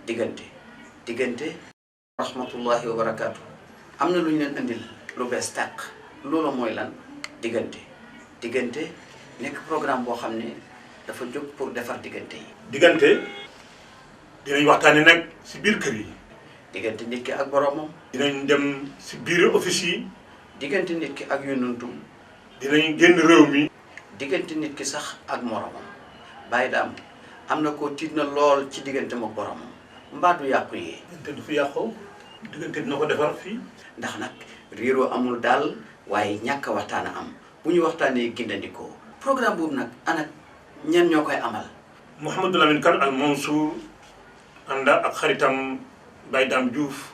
diggante rahmatullahi wa barakatuh amna luñu leen andil lu bees tàq loolu mooy lan diggante nekk programme boo xam ne dafa jóg pour defar diggante yi. diggante dinañ waxtaanee nag si biir kër yi. diggante nit ki ak boromam. dinañ dem si biir office yi. diggante nit ki ak yonantum. dinañ génn réew mi. diggante nit ki sax ak moromam bàyyi daam am na koo tiit na lool ci diggante mook boromam mbaa du yàqu yi. diggante du fi yàqoo diggante dina ko defar fii. ndax nag réeroo amul daal waaye ñàkk a waxtaan am bu ñu waxtaanee gindandikoo programme boobu nag ana ñen ñoo koy amal. Mouhamadou Lamine Kane al Mansour ànd ak xaritam Baye Dame Diouf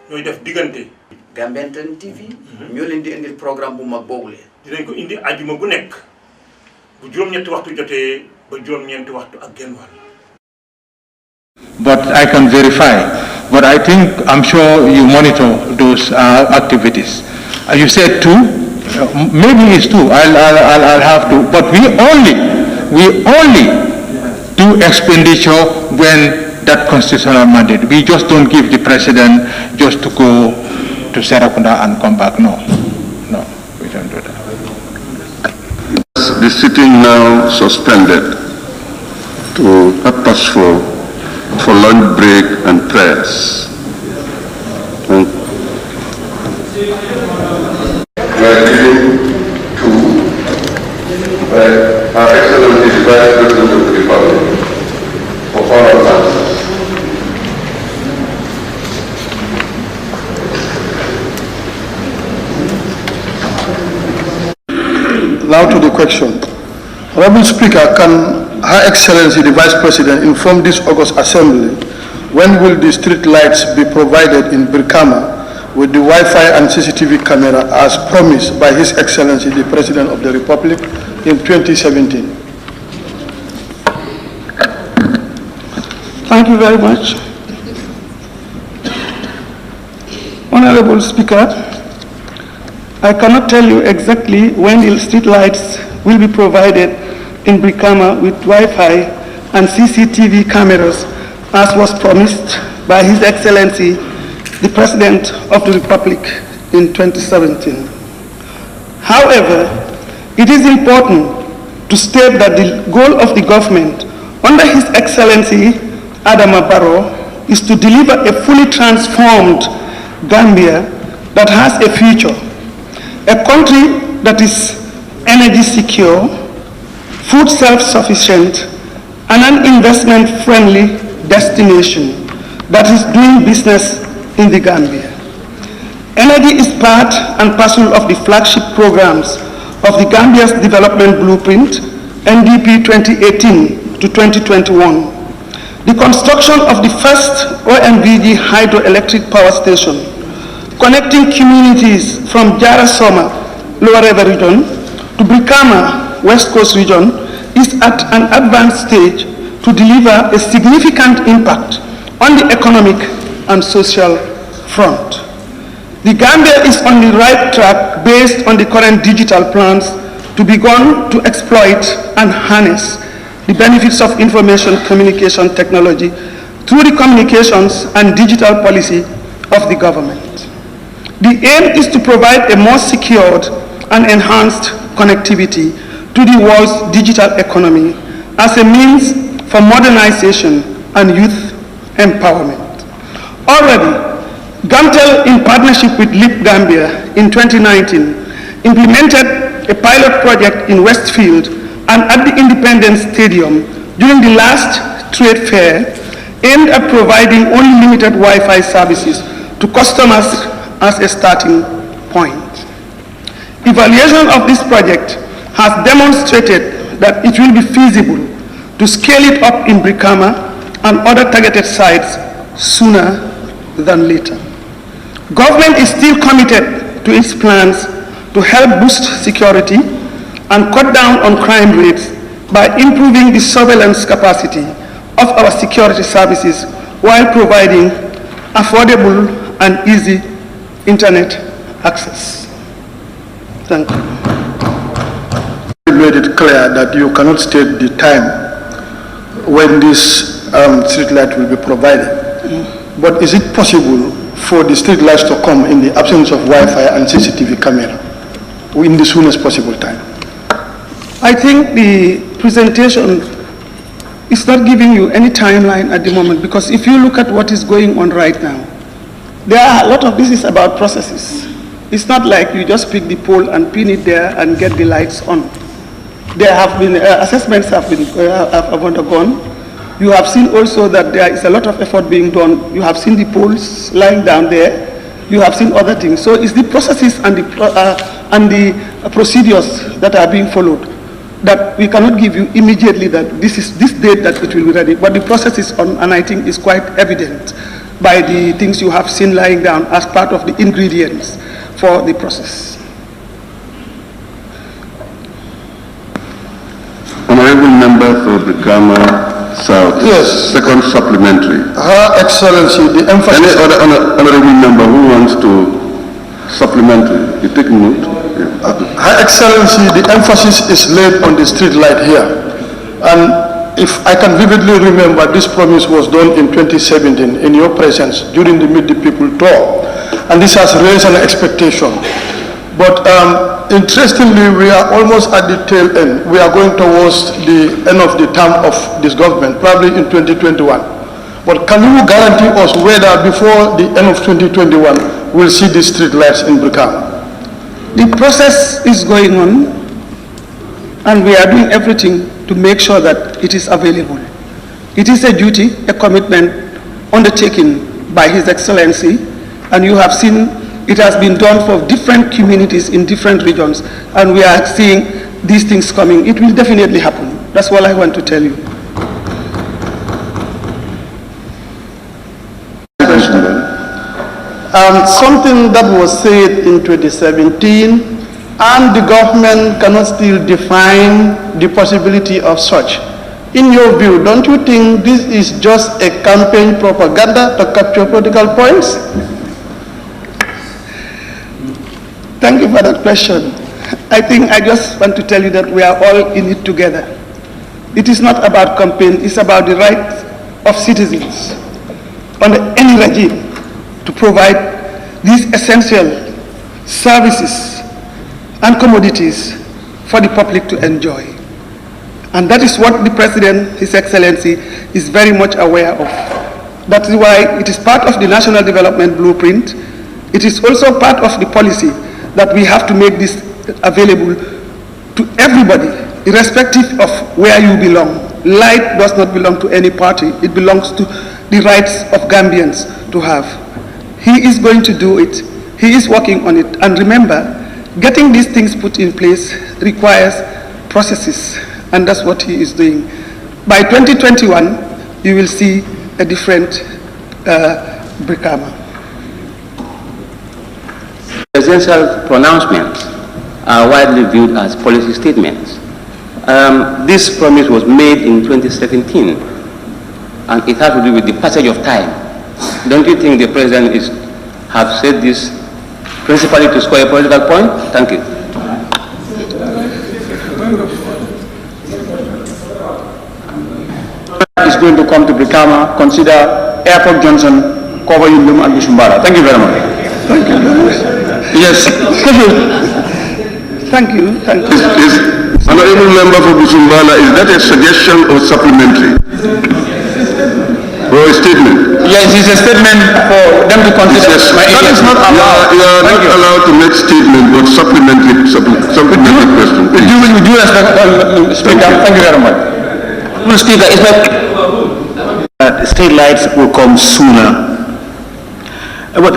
ñooy def diggante. Gambian Talents TV. ñoo leen di indil programme bu mag boobule. dinañ ko indi ajuma bu nekk bu juróom-ñetti waxtu jotee ba juróom-ñeenti waxtu ak genn wàll. But I can verify. But I think, I'm sure you monitor those activities. You said 2, maybe it's 2. I'll have to. But we only do expenditure when that constitutional mandate. We just don't give the president just to go to Serakunda and come back. No, we don't do that. The sitting now suspended to purpose for lunch break and prayers. And we are giving to Our Excellency the Vice President of the Republic for all our answers. Now to the question. Honorable Speaker, can Her Excellency the Vice President inform this August Assembly when will the street lights be provided in Brikama with the Wi-Fi and CCTV camera as promised by His Excellency the President of the Republic in 2017? Thank you very much. Honorable Speaker, I cannot tell you exactly when the street lights will be provided in Brikama with Wi-Fi and CCTV cameras as was promised by His Excellency the President of the Republic in 2017. However, it is important to state that the goal of the government under His Excellency Adama Barrow is to deliver a fully transformed Gambia that has a future, a country that is energy secure, food self-sufficient, and an investment-friendly destination that is doing business in the Gambia. Energy is part and parcel of the flagship programs of the Gambia's Development Blueprint, NDP 2018 to 2021. The construction of the first OMVG hydroelectric power station connecting communities from Jarasoma, Lower River Region, to Brikama, West Coast Region, is at an advanced stage to deliver a significant impact on the economic and social front. The Gambia is on the right track based on the current digital plans to begin to exploit and harness the benefits of information communication technology through the communications and digital policy of the government. The aim is to provide a more secured and enhanced connectivity to the world's digital economy as a means for modernization and youth empowerment. Already, Gamtel, in partnership with LIP Gambia in 2019, implemented a pilot project in Westfield and at the Independence Stadium during the last trade fair aimed at providing only limited Wi-Fi services to customers as a starting point. Evaluation of this project has demonstrated that it will be feasible to scale it up in Brikama and other targeted sites sooner than later. Government is still committed to its plans to help boost security and cut down on crime rates by improving the surveillance capacity of our security services while providing affordable and easy internet access. Thank you. You made it clear that you cannot state the time when this street light will be provided. But is it possible for the street lights to come in the absence of Wi-Fi and CCTV camera in the soonest possible time? I think the presentation is not giving you any timeline at the moment, because if you look at what is going on right now, there are a lot of this is about processes. It's not like you just pick the pole and pin it there and get the lights on. There have been assessments have undergone. You have seen also that there is a lot of effort being done. You have seen the poles lying down there. You have seen other things. So it's the processes and the procedures that are being followed that we cannot give you immediately that this is this date that it will be ready. But the process is on, and I think is quite evident by the things you have seen lying down as part of the ingredients for the process. Honorable Member for Brikama South. Yes. Second supplementary. Her Excellency, the emphasis... Any other honorable member who wants to supplementary? You take note. Yeah. Her Excellency, the emphasis is laid on the street light here. And if I can vividly remember, this promise was done in 2017 in your presence during the Meet the People tour. And this has raised an expectation. But interestingly, we are almost at the tail end. We are going towards the end of the term of this government, probably in 2021. But can you guarantee us whether before the end of 2021, we'll see the street lights in Brikama? The process is going on, and we are doing everything to make sure that it is available. It is a duty, a commitment undertaken by His Excellency, and you have seen it has been done for different communities in different regions, and we are seeing these things coming. It will definitely happen. That's all I want to tell you. Something that was said in 2017, and the government cannot still define the possibility of such. In your view, don't you think this is just a campaign propaganda to capture political points? Thank you for that question. I think I just want to tell you that we are all in it together. It is not about campaign, it's about the rights of citizens under any regime to provide these essential services and commodities for the public to enjoy. And that is what the President, His Excellency, is very much aware of. That is why it is part of the National Development Blueprint. It is also part of the policy that we have to make this available to everybody, irrespective of where you belong. Light does not belong to any party. It belongs to the rights of Gambians to have. He is going to do it. He is working on it. And remember, getting these things put in place requires processes, and that's what he is doing. By 2021, you will see a different Brikama. Presidential pronouncements are widely viewed as policy statements. This promise was made in 2017, and it has to do with the passage of time. Don't you think the President have said this principally to score a political point? Thank you. Is going to come to Brikama, consider Airport Johnson, cover Yundum and Bishumbara. Thank you very much. Thank you. Yes. Thank you. Thank you. Honorable Member for Busumbala, is that a suggestion or supplementary? Or a statement? Yes, it's a statement for them to consider. That is not allowed. You are not allowed to make statement, but supplementary question. With due respect, Speaker, thank you very much. Speaker, is that street lights will come sooner. But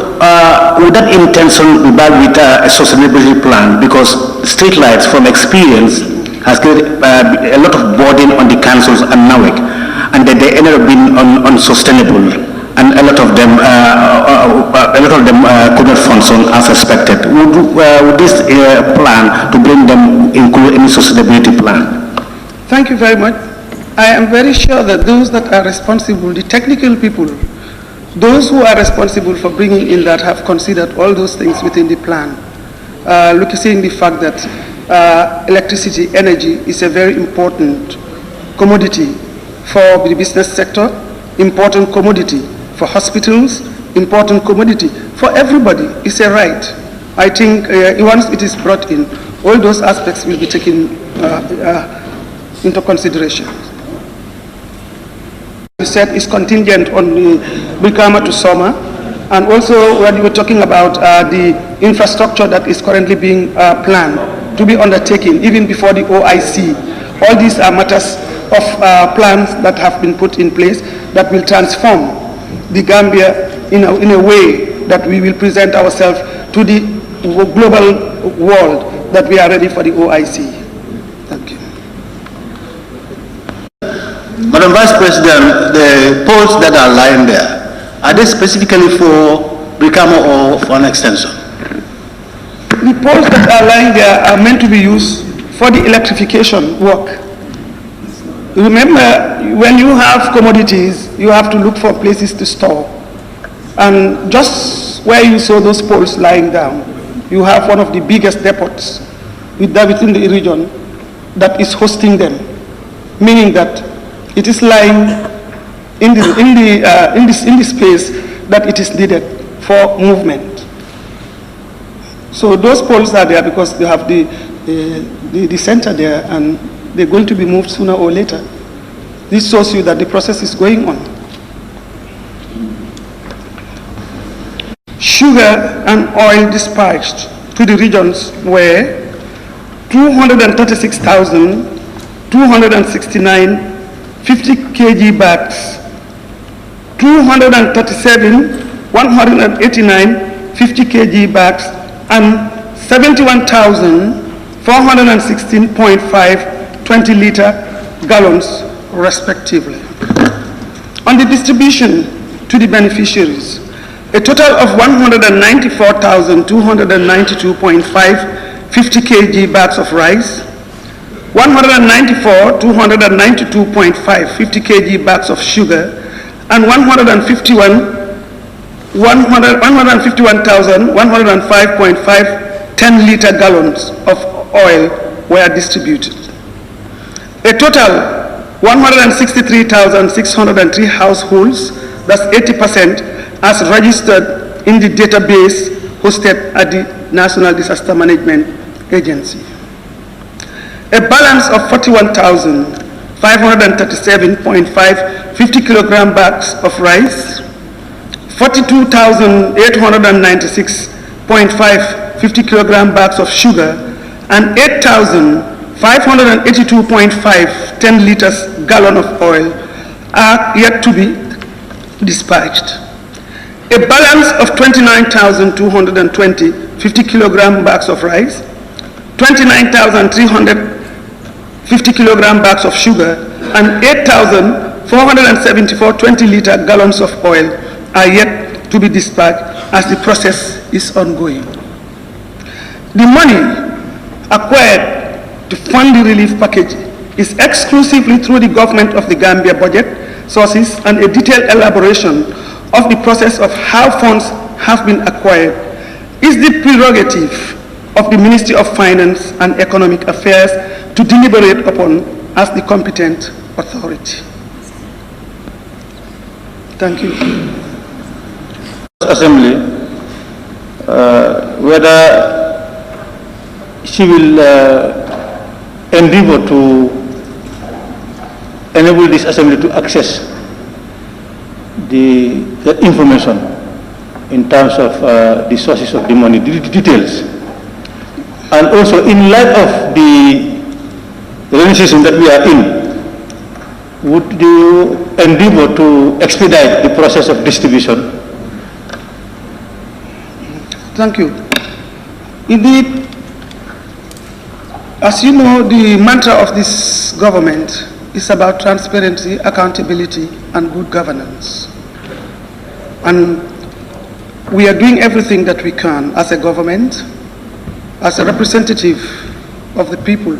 would that intention be backed with a sustainability plan? Because street lights, from experience, has created a lot of burden on the councils and NAWEC, and that they ended up being unsustainable, and a lot of them could not function as expected. Would this plan to bring them include any sustainability plan? Thank you very much. I am very sure that those that are responsible, the technical people, those who are responsible for bringing in that have considered all those things within the plan. Seeing the fact that electricity, energy is a very important commodity for the business sector, important commodity for hospitals, important commodity for everybody. It's a right. I think once it is brought in, all those aspects will be taken into consideration. You said it's contingent on the Brikama to Soma, and also when you were talking about the infrastructure that is currently being planned to be undertaken even before the OIC. All these are matters of plans that have been put in place that will transform the Gambia in a way that we will present ourselves to the global world that we are ready for the OIC. Thank you. Madam Vice President, the poles that are lying there, are they specifically for Brikama or for an extension? The poles that are lying there are meant to be used for the electrification work. Remember, when you have commodities, you have to look for places to store. And just where you saw those poles lying down, you have one of the biggest depots within the region that is hosting them, meaning that it is lying in the space that it is needed for movement. So those poles are there because they have the center there, and they're going to be moved sooner or later. This shows you that the process is going on. Sugar and oil dispatched to the regions were 236,269 50 kg bags, 237,189 50 kg bags, and 71,416.5 20-liter gallons, respectively. On the distribution to the beneficiaries, a total of 194,292.5 50 kg bags of rice, 194,292.5 50 kg bags of sugar, and 151,105.5 10-liter gallons of oil were distributed. A total 163,603 households, that's 80%, as registered in the database hosted at the National Disaster Management Agency. A balance of 41,537.5 50 kilogram bags of rice, 42,896.5 50 kilogram bags of sugar, and 8,582.5 10 liters gallon of oil are yet to be dispatched. A balance of 29,220 50 kilogram bags of rice, 29,350 kilogram bags of sugar, and 8,474 20-liter gallons of oil are yet to be dispatched as the process is ongoing. The money acquired to fund the relief package is exclusively through the government of the Gambia budget sources, and a detailed elaboration of the process of how funds have been acquired is the prerogative of the Ministry of Finance and Economic Affairs to deliberate upon as the competent authority. Thank you. Assembly, whether she will endeavor to enable this assembly to access the information in terms of the sources of the money, the details. And also, in light of the rainy season that we are in, would you endeavor to expedite the process of distribution? Thank you. Indeed, as you know, the mantra of this government is about transparency, accountability, and good governance. And we are doing everything that we can as a government, as a representative of the people,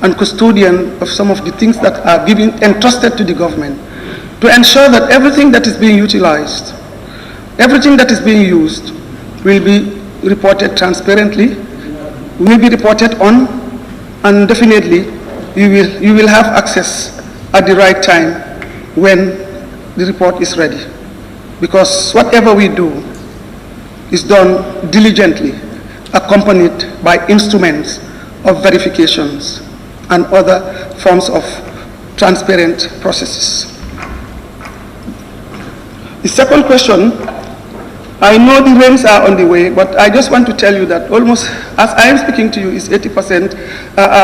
and custodian of some of the things that are entrusted to the government, to ensure that everything that is being utilized, everything that is being used, will be reported transparently, will be reported on, and definitely you will have access at the right time when the report is ready. Because whatever we do is done diligently, accompanied by instruments of verifications and other forms of transparent processes. The second question, I know the rains are on the way, but I just want to tell you that almost, as I am speaking to you, is 80%.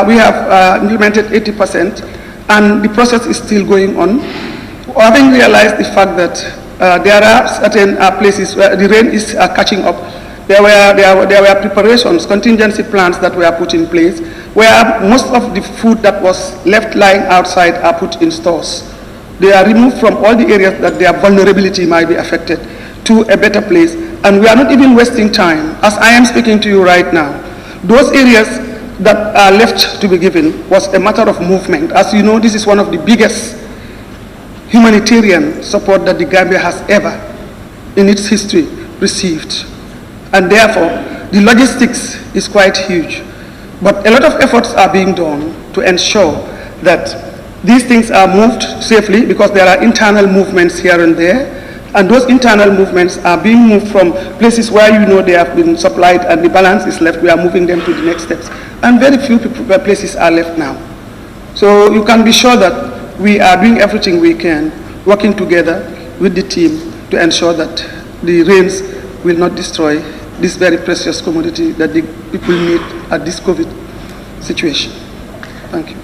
We have implemented 80%, and the process is still going on. Having realized the fact that there are certain places where the rain is catching up, there were preparations, contingency plans that were put in place, where most of the food that was left lying outside are put in stores. They are removed from all the areas that their vulnerability might be affected to a better place, and we are not even wasting time. As I am speaking to you right now, those areas that are left to be given was a matter of movement. As you know, this is one of the biggest humanitarian support that the Gambia has ever, in its history, received. And therefore, the logistics is quite huge. But a lot of efforts are being done to ensure that these things are moved safely, because there are internal movements here and there, and those internal movements are being moved from places where you know they have been supplied and the balance is left. We are moving them to the next steps. And very few places are left now. So you can be sure that we are doing everything we can, working together with the team to ensure that the rains will not destroy this very precious commodity that the people need at this COVID situation. Thank you.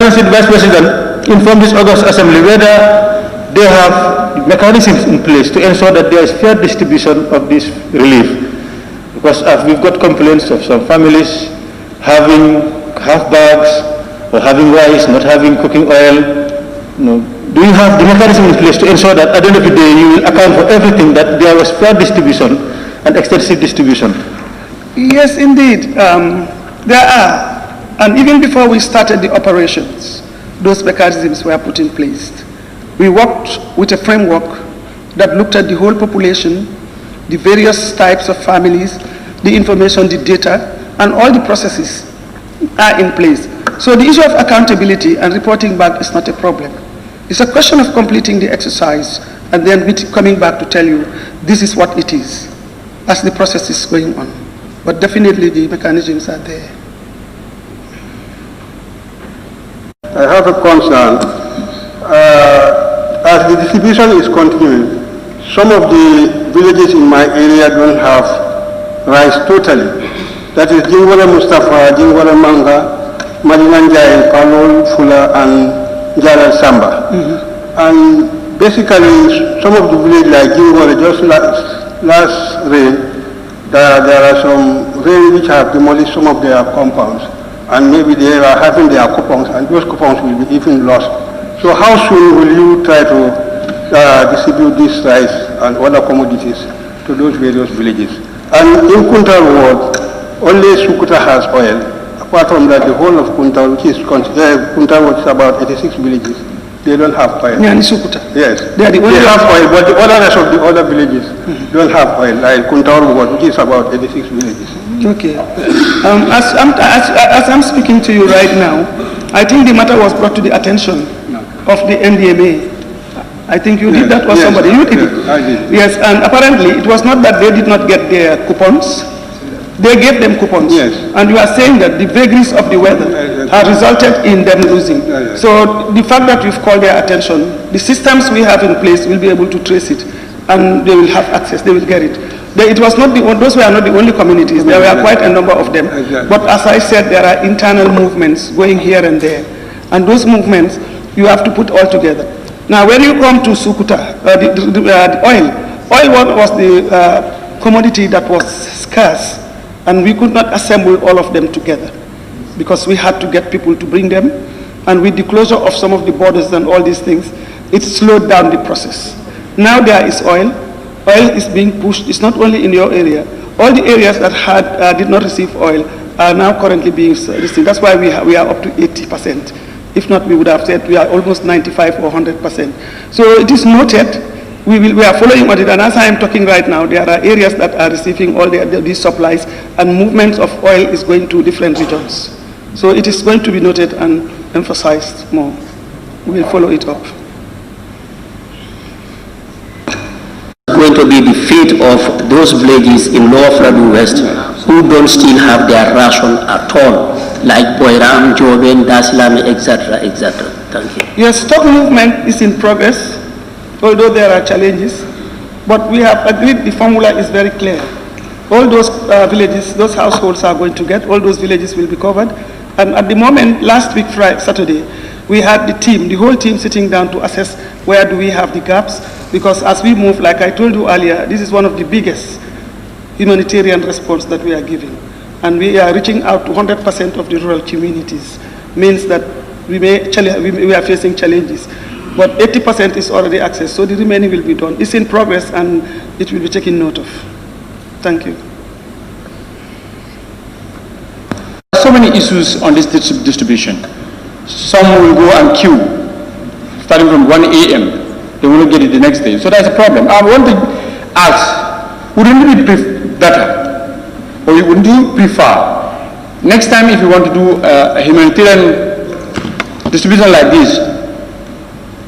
Vice President, inform this August Assembly whether they have mechanisms in place to ensure that there is fair distribution of this relief. Because we've got complaints of some families having half bags or having rice, not having cooking oil. Do you have the mechanism in place to ensure that at the end of the day you will account for everything, that there was fair distribution and extensive distribution? Yes, indeed. There are. And even before we started the operations, those mechanisms were put in place. We worked with a framework that looked at the whole population, the various types of families, the information, the data, and all the processes are in place. So the issue of accountability and reporting back is not a problem. It's a question of completing the exercise and then coming back to tell you this is what it is as the process is going on. But definitely the mechanisms are there. I have a concern. As the distribution is continuing, some of the villages in my area don't have rice totally. That is Jingwara Mustafa, Jingwara Manga, Malinanjai, Palol, Fula, and Jalal Samba. And basically, some of the villages like Jingwara, just last rain, there are some rain which have demolished some of their compounds. And maybe they are having their coupons, and those coupons will be even lost. So how soon will you try to distribute this rice and other commodities to those various villages? And in Kuntal ward, only Sukuta has oil. Apart from that, the whole of Kuntal, which is Kuntal ward, is about 86 villages. They don't have oil. Sukuta. Yes, they have oil, but the other rest of the other villages don't have oil, like Kuntal ward, which is about 86 villages. Okay. As I'm speaking to you right now, I think the matter was brought to the attention of the NDMA. I think you did that, or somebody. You did it. I did. Yes, and apparently it was not that they did not get their coupons. They gave them coupons. Yes. And you are saying that the vagaries of the weather have resulted in them losing. So the fact that you've called their attention, the systems we have in place will be able to trace it, and they will have access, they will get it. It was not those were not the only communities. There were quite a number of them. But as I said, there are internal movements going here and there. And those movements, you have to put all together. Now, when you come to Sukuta, the oil was the commodity that was scarce, and we could not assemble all of them together because we had to get people to bring them. And with the closure of some of the borders and all these things, it slowed down the process. Now there is oil. Oil is being pushed. It's not only in your area. All the areas that did not receive oil are now currently being received. That's why we are up to 80%. If not, we would have said we are almost 95 or 100%. So it is noted. We are following on it, and as I am talking right now, there are areas that are receiving all these supplies, and movements of oil is going to different regions. So it is going to be noted and emphasized more. We will follow it up. to be the fate of those villages in Lower Fladu West who don't still have their ration at all, like Boiram, Joben, Daslami, etc., etc.? Thank you. Yes, stock movement is in progress, although there are challenges, but we have agreed the formula is very clear. All those villages, those households are going to get, all those villages will be covered. And at the moment, last week, Friday, Saturday, we had the team, the whole team sitting down to assess where do we have the gaps, because as we move, like I told you earlier, this is one of the biggest humanitarian response that we are giving. And we are reaching out to 100% of the rural communities. Means that we are facing challenges. But 80% is already accessed, so the remaining will be done. It's in progress and it will be taken note of. Thank you. So many issues on this distribution. Some will go and queue, starting from 1 a.m. They will not get it the next day. So that's a problem. I want to ask, wouldn't it be better, or wouldn't you prefer, next time if you want to do a humanitarian distribution like this,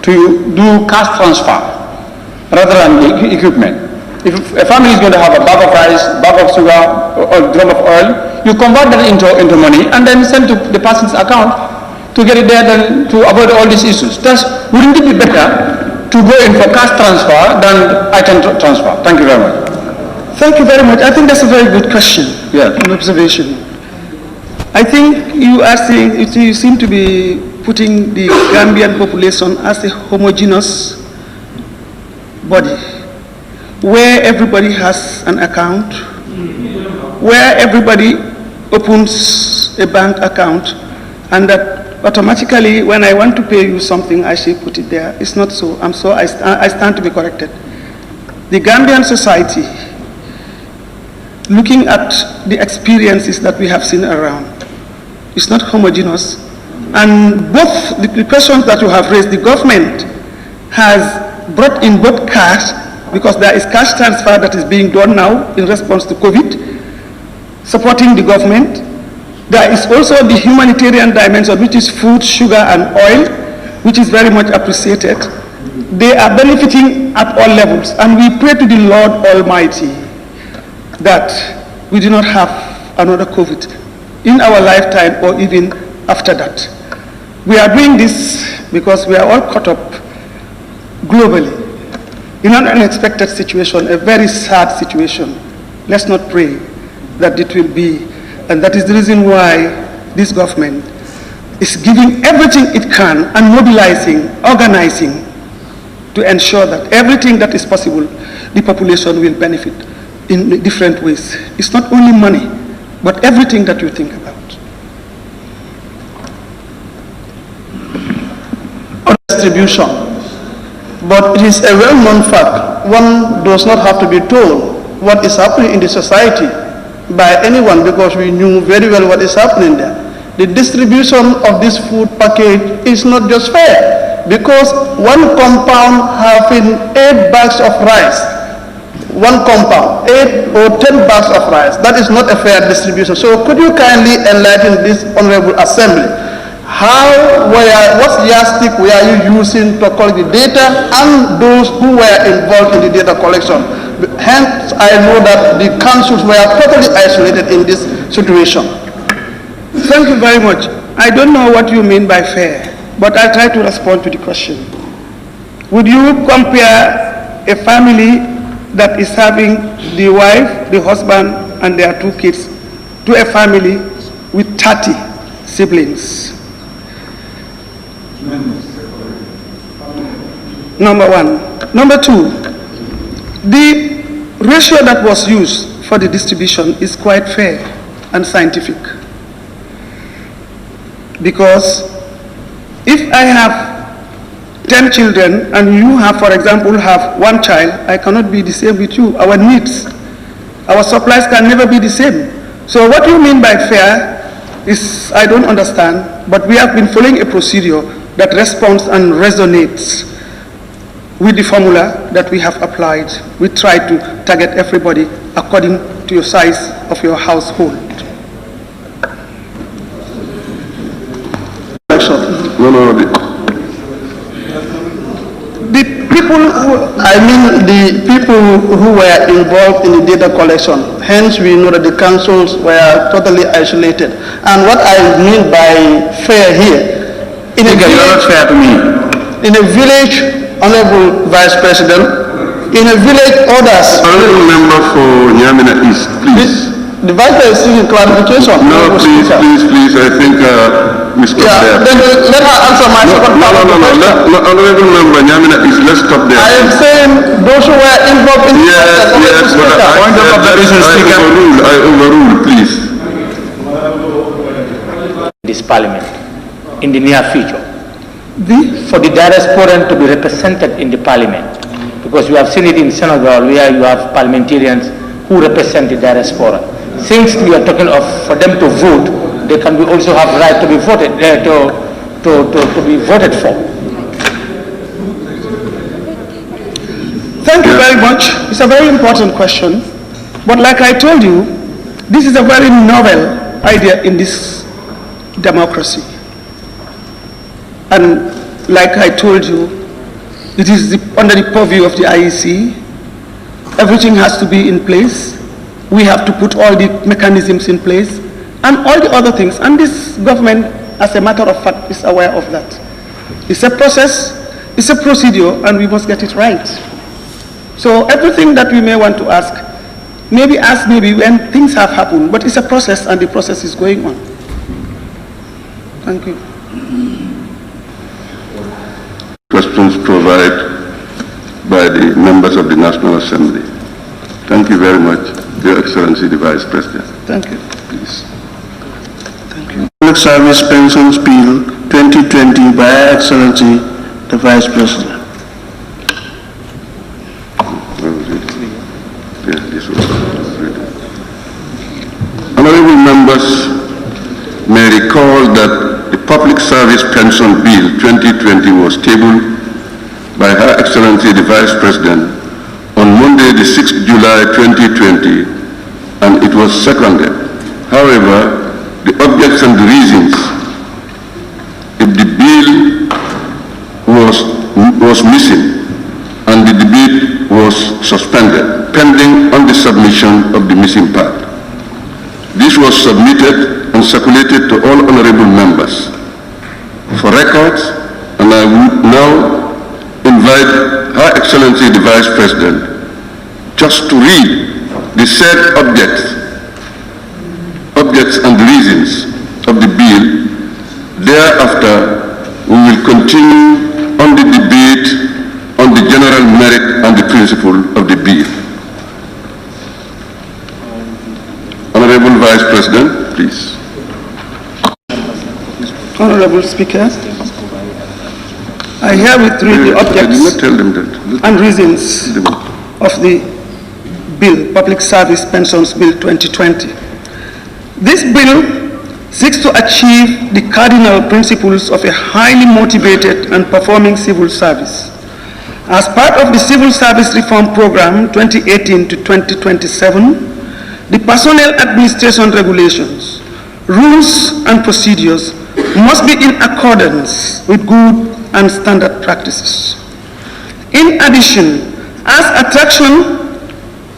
to do cash transfer rather than the equipment? If a family is going to have a bag of rice, bag of sugar, or drum of oil, you convert that into money and then send to the person's account to get it there, then to avoid all these issues. Thus, wouldn't it be better to go in for cash transfer than item transfer? Thank you very much. Thank you very much. I think that's a very good question. Yeah. An observation. I think you are saying, you seem to be putting the Gambian population as a homogeneous body, where everybody has an account, where everybody opens a bank account, and that automatically when I want to pay you something, I should put it there. It's not so. I stand to be corrected. The Gambian society, looking at the experiences that we have seen around, it's not homogeneous. And both the questions that you have raised, the government has brought in both cash, because there is cash transfer that is being done now in response to COVID, supporting the government. There is also the humanitarian dimension, which is food, sugar, and oil, which is very much appreciated. They are benefiting at all levels, and we pray to the Lord Almighty that we do not have another COVID in our lifetime or even after that. We are doing this because we are all caught up globally in an unexpected situation, a very sad situation. Let's not pray that it will be, and that is the reason why this government is giving everything it can and mobilizing, organizing to ensure that everything that is possible, the population will benefit in different ways. It's not only money, but everything that you think about. Distribution. But it is a well-known fact. One does not have to be told what is happening in the society by anyone, because we knew very well what is happening there. The distribution of this food package is not just fair, because one compound having 8 bags of rice, one compound, 8 or 10 bags of rice, that is not a fair distribution. So could you kindly enlighten this Honorable Assembly? What yardstick were you using to collect the data, and those who were involved in the data collection? Hence, I know that the councils were totally isolated in this situation. Thank you very much. I don't know what you mean by fair, but I'll try to respond to the question. Would you compare a family that is having the wife, the husband, and their 2 kids to a family with 30 siblings? Number one. Number two, the ratio that was used for the distribution is quite fair and scientific. Because if I have 10 children and you have, for example, have 1 child, I cannot be the same with you. Our needs, our supplies can never be the same. So what you mean by fair is, I don't understand, but we have been following a procedure that responds and resonates with the formula that we have applied. We try to target everybody according to your size of your household. No. The the people who were involved in the data collection. Hence, we know that the councils were totally isolated. And what I mean by fair here, in a village, Honorable Vice President, in a village, others. Honorable member for Nyamina East, please. The Vice President is seeking clarification. No, please. I think we stop there. Then let her answer my second part of the question. No, Honorable member Nyamina East, let's stop there. I am saying those who were involved in yes, but I overrule, please. This parliament in the near future. For the diasporan to be represented in the parliament, because you have seen it in Senegal where you have parliamentarians who represent the diaspora. Since we are talking of for them to vote, they can also have right to be voted to be voted for. Thank you very much. It's a very important question, but like I told you, this is a very novel idea in this democracy. And like I told you, it is under the purview of the IEC. Everything has to be in place. We have to put all the mechanisms in place and all the other things. And this government, as a matter of fact, is aware of that. It's a process, it's a procedure, and we must get it right. So everything that we may want to ask maybe when things have happened, but it's a process and the process is going on. Thank you. Questions provided by the members of the National Assembly. Thank you very much, Your Excellency the Vice President. Thank you. Please. Thank you. Public Service Pensions Bill 2020 by Her Excellency the Vice President. Where was it? Yeah, this was written. Honorable members may recall that the Public Service Pension Bill 2020 was tabled by Her Excellency the Vice President on Monday the 6th July 2020 and it was seconded. However, the objects and the reasons if the bill was missing and the debate was suspended pending on the submission of the missing part. This was submitted and circulated to all honorable members for records, and I would now invite Her Excellency the Vice President just to read the said objects and reasons of the bill. Thereafter, we will continue on the debate on the general merit and the principle of the bill. Honorable Vice President, please. Honorable Speaker, I herewith read the objects and reasons of the bill, Public Service Pensions Bill 2020. This bill seeks to achieve the cardinal principles of a highly motivated and performing civil service. As part of the Civil Service Reform Program 2018 to 2027, the Personnel Administration Regulations, rules and procedures must be in accordance with good and standard practices. In addition, as attraction,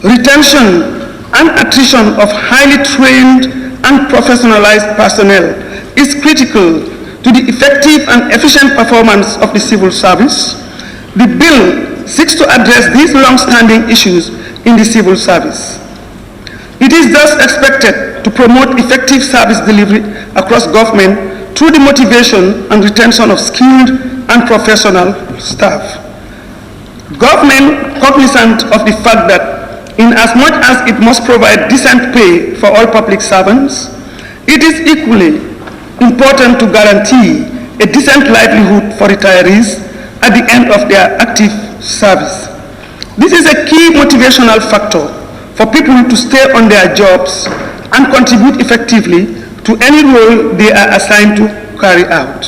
retention, and attrition of highly trained and professionalized personnel is critical to the effective and efficient performance of the civil service, the bill seeks to address these long-standing issues in the civil service. It is thus expected to promote effective service delivery across government through the motivation and retention of skilled and professional staff. Government, cognizant of the fact that in as much as it must provide decent pay for all public servants, it is equally important to guarantee a decent livelihood for retirees at the end of their active service. This is a key motivational factor for people to stay on their jobs and contribute effectively to any role they are assigned to carry out.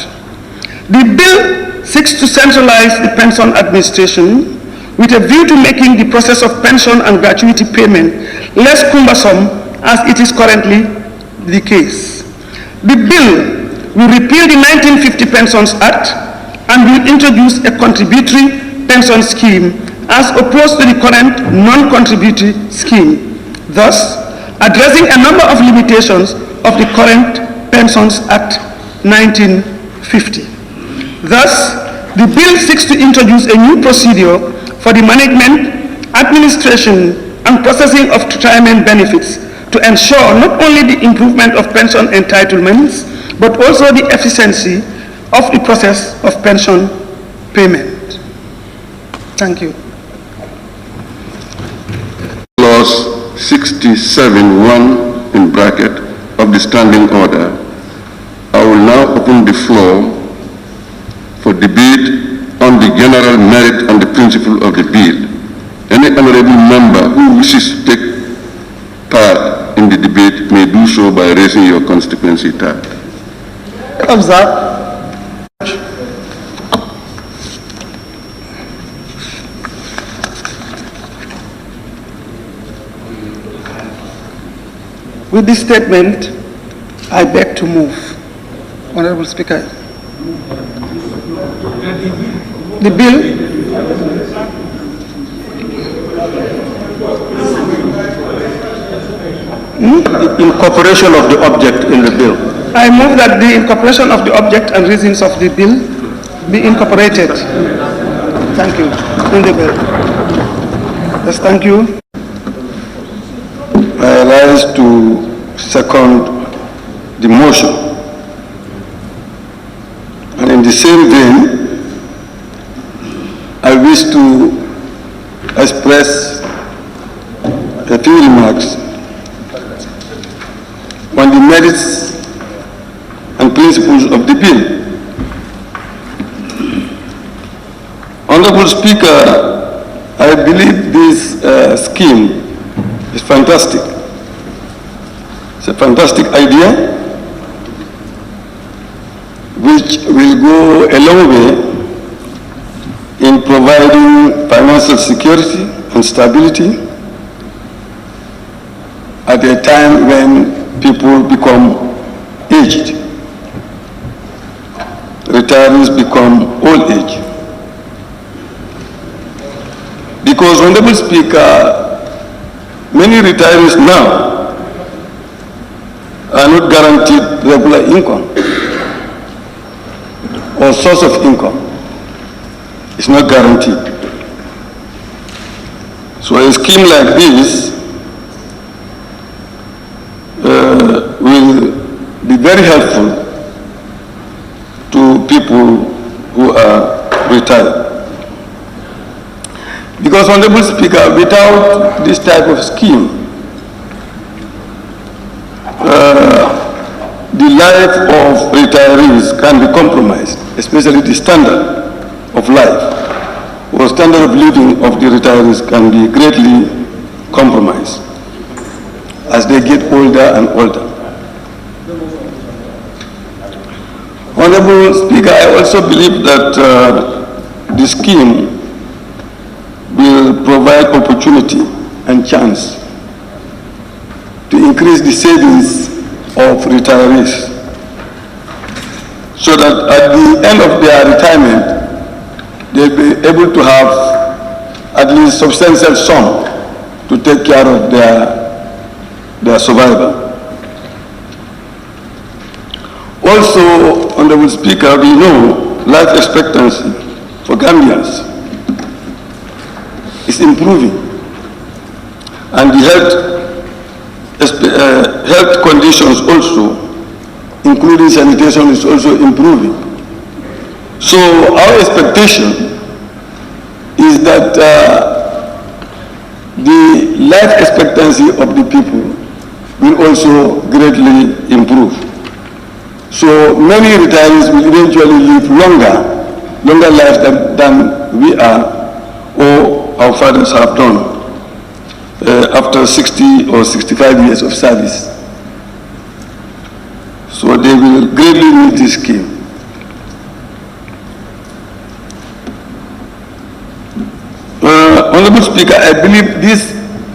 The bill seeks to centralize the pension administration with a view to making the process of pension and gratuity payment less cumbersome as it is currently the case. The bill will repeal the 1950 Pensions Act and will introduce a contributory pension scheme as opposed to the current non-contributory scheme, thus addressing a number of limitations of the current Pensions Act 1950. Thus, the bill seeks to introduce a new procedure for the management, administration, and processing of retirement benefits to ensure not only the improvement of pension entitlements, but also the efficiency of the process of pension payment. Thank you. Clause 67(1) in bracket of the standing order, I will now open the floor for debate on the general merit and the principle of the bill. Any honorable member who wishes to take part in the debate may do so by raising your constituency tag. Observe. With this statement, I beg to move. Honorable Speaker. The bill Incorporation of the object in the bill. I move that the incorporation of the object and reasons of the bill be incorporated. Thank you. In the bill. Yes, thank you. I rise to second the motion. And in the same vein, I wish to express a few remarks on the merits and principles of the bill. Honorable Speaker, I believe this scheme is fantastic. It's a fantastic idea which will go a long way in providing financial security and stability at a time when people become aged, retirees become old age. Because, Honorable Speaker, many retirees now are not guaranteed regular income or source of income. It's not guaranteed. So a scheme like this will be very helpful to people who are retired. Because, Honorable Speaker, without this type of scheme, the life of retirees can be compromised, especially the standard of life or standard of living of the retirees can be greatly compromised as they get older and older. Honorable Speaker, I also believe that the scheme will provide opportunity and chance to increase the savings of retirees so that at the end of their retirement, they'll be able to have at least substantial sum to take care of their survival. Also, Honorable Speaker, we know life expectancy for Gambians is improving, and the health conditions also, including sanitation, is also improving. So our expectation is that the life expectancy of the people will also greatly improve. So many retirees will eventually live longer lives than we are or our fathers have done after 60 or 65 years of service. So they will greatly need this scheme. Honorable Speaker, I believe this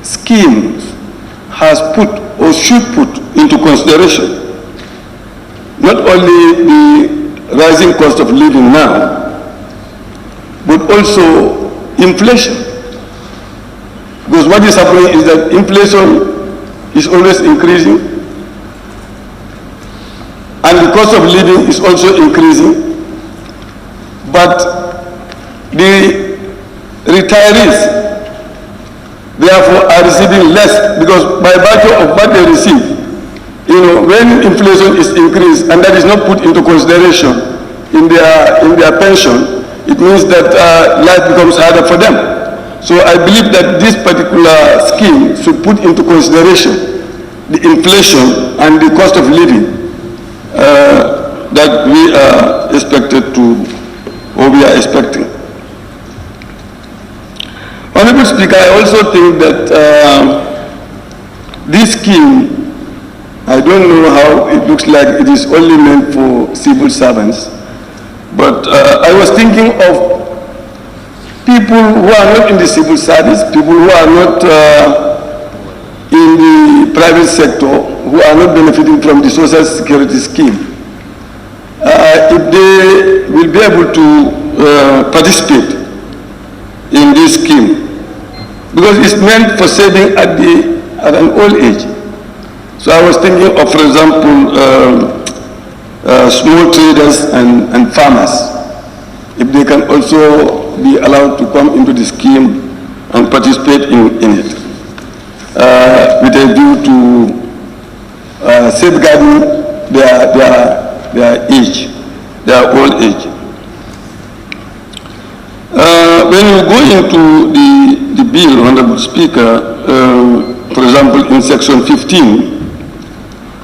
scheme has put or should put into consideration not only the rising cost of living now, but also inflation. Because what is happening is that inflation is always increasing, and the cost of living is also increasing, but the retirees, therefore, are receiving less, because by virtue of what they receive, when inflation is increased and that is not put into consideration in their pension, it means that life becomes harder for them. So I believe that this particular scheme should put into consideration the inflation and the cost of living that we are expected to, or we are expecting. Honorable Speaker, I also think that this scheme, I don't know how it looks like it is only meant for civil servants, but I was thinking of people who are not in the civil service, people who are not in the private sector, who are not benefiting from the social security scheme. If they will be able to participate in this scheme, because it's meant for saving at an old age. So I was thinking of, for example, small traders and farmers, if they can also be allowed to come into the scheme and participate in it, with a view to safeguarding their age, their old age. When you go into the bill, Honorable Speaker, for example, in section 15,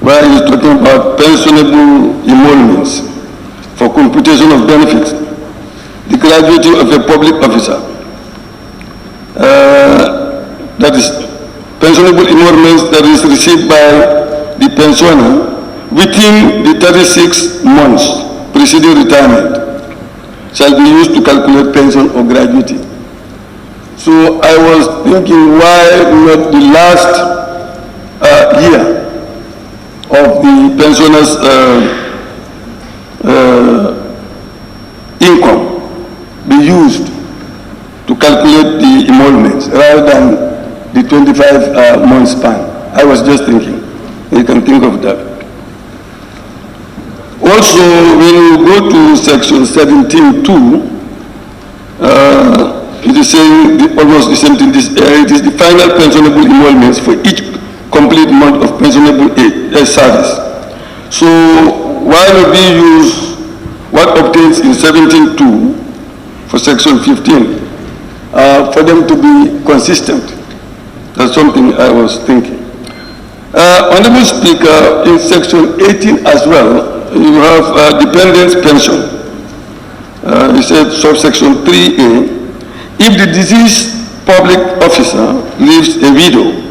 where he is talking about pensionable emoluments for computation of benefits, the gratuity of a public officer, that is pensionable emoluments that is received by the pensioner within the 36 months preceding retirement shall be used to calculate pension or gratuity. So I was thinking, why not the last year of the pensioner's income be used to calculate the emoluments rather than the 25-month span. I was just thinking, you can think of that. Also, when you go to section 17.2, it is saying almost the same thing. It is the final pensionable emoluments for each complete month of pensionable service. So why not we use what obtains in 17.2 for section 15 for them to be consistent? That's something I was thinking. Honorable Speaker, in section 18 as well, you have dependents pension. He said subsection 3A, if the deceased public officer leaves a widow.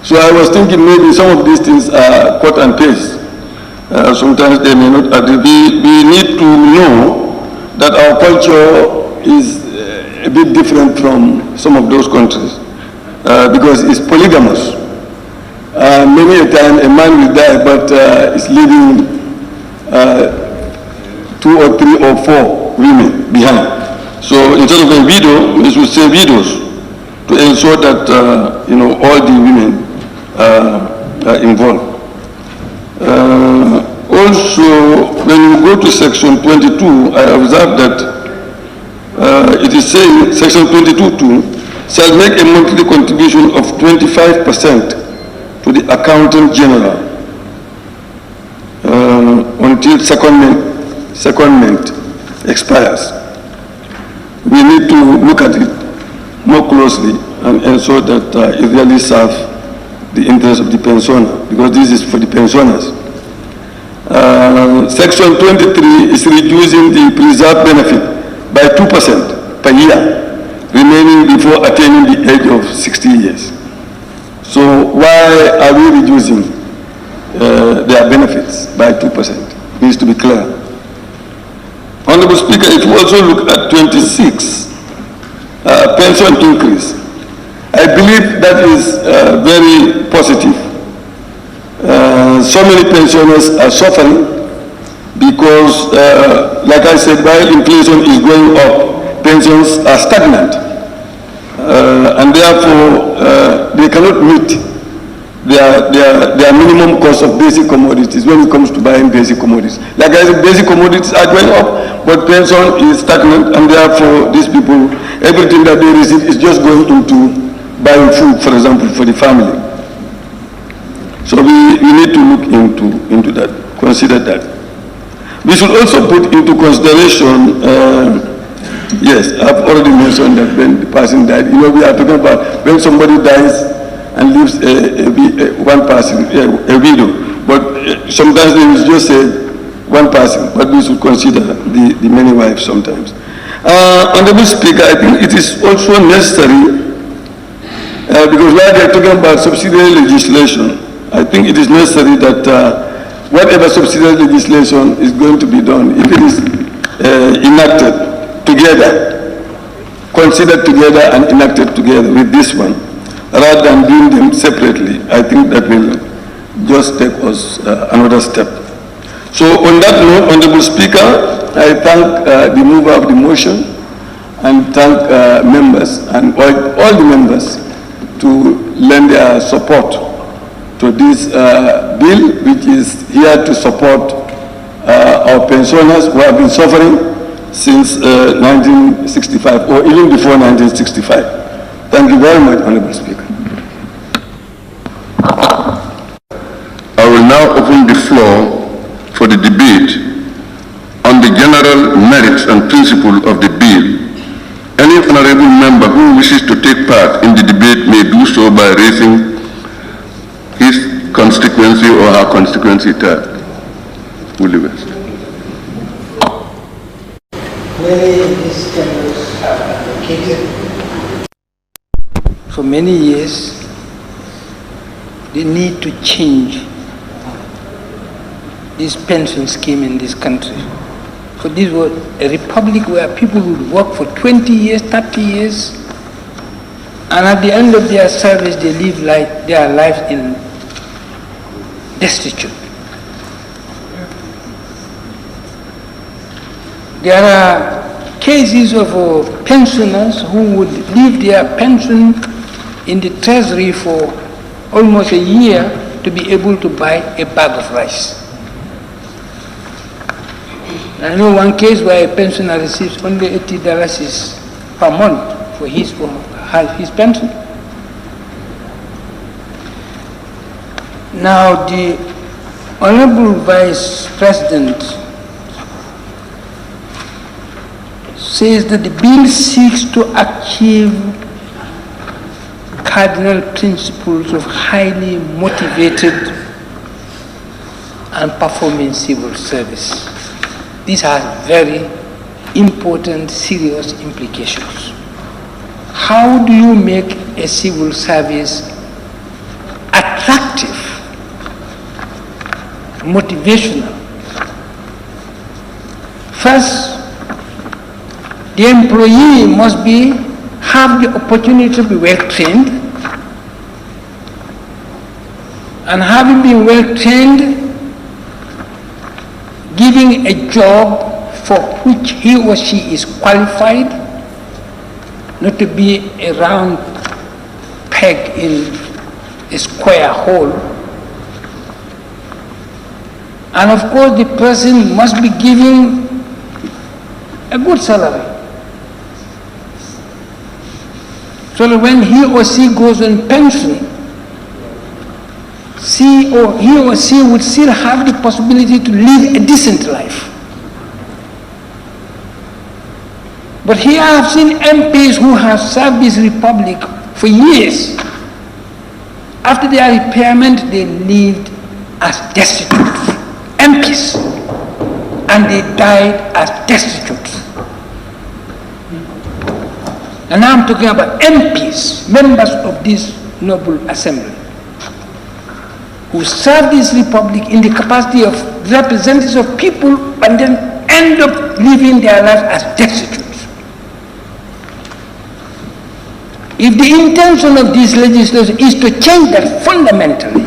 So I was thinking maybe some of these things are cut and paste. Sometimes they may not agree. We need to know that our culture is a bit different from some of those countries because it's polygamous. Many a time a man will die but is leaving 2 or 3 or 4 women behind. So instead of a widow, we should say widows to ensure that all the women are involved. Also, when you go to section 22, I observed that it is saying section 22.2 shall make a monthly contribution of 25% to the accountant general until secondment expires. We need to look at it more closely and ensure that it really serves the interest of the pensioner, because this is for the pensioners. Section 23 is reducing the preserved benefit by 2% per year, remaining before attaining the age of 60 years. So why are we reducing their benefits by 2%? It needs to be clear. Honorable Speaker, if you also look at 26, pension increase, I believe that is very positive. So many pensioners are suffering because, like I said, while inflation is going up, pensions are stagnant, and therefore they cannot meet their minimum cost of basic commodities when it comes to buying basic commodities. Like I said, basic commodities are going up, but pension is stagnant, and therefore these people, everything that they receive is just going into buying food, for example, for the family. So we need to look into that, consider that. We should also put into consideration, yes, I've already mentioned that when the person died, you know, we are talking about when somebody dies and leaves one person, a widow. But sometimes they will just say one person, but we should consider the many wives sometimes. Honorable Speaker, I think it is also necessary, because while they are talking about subsidiary legislation, I think it is necessary that whatever subsidiary legislation is going to be done, if it is enacted together, considered together and enacted together with this one, rather than doing them separately, I think that will just take us another step. So on that note, Honorable Speaker, I thank the mover of the motion and thank members and all the members to lend their support to this bill, which is here to support our pensioners who have been suffering since 1965 or even before 1965. Thank you very much, Honorable Speaker. I will now open the floor for the debate on the general merits and principle of the bill. Any honorable member who wishes to take part in the debate may do so by raising his constituency or her constituency tag. Willie West. Clearly, these chambers have advocated for many years the need to change this pension scheme in this country. For this was a republic where people would work for 20 years, 30 years, and at the end of their service they live their lives in destitute. There are cases of pensioners who would leave their pension in the treasury for almost a year to be able to buy a bag of rice. I know one case where a pensioner receives only $80 per month for his pension. Now the Honorable Vice President says that the bill seeks to achieve cardinal principles of highly motivated and performing civil service. These have very important, serious implications. How do you make a civil service attractive, motivational? First, the employee must have the opportunity to be well trained, and having been well trained, giving a job for which he or she is qualified, not to be a round peg in a square hole. And of course, the person must be given a good salary, so that when he or she goes on pension, he or she would still have the possibility to live a decent life. But here I have seen MPs who have served this republic for years. After their retirement, they lived as destitutes, MPs, and they died as destitutes. And now I'm talking about MPs, members of this noble assembly, who serve this republic in the capacity of representatives of people, and then end up living their lives as destitutes. If the intention of this legislation is to change that fundamentally,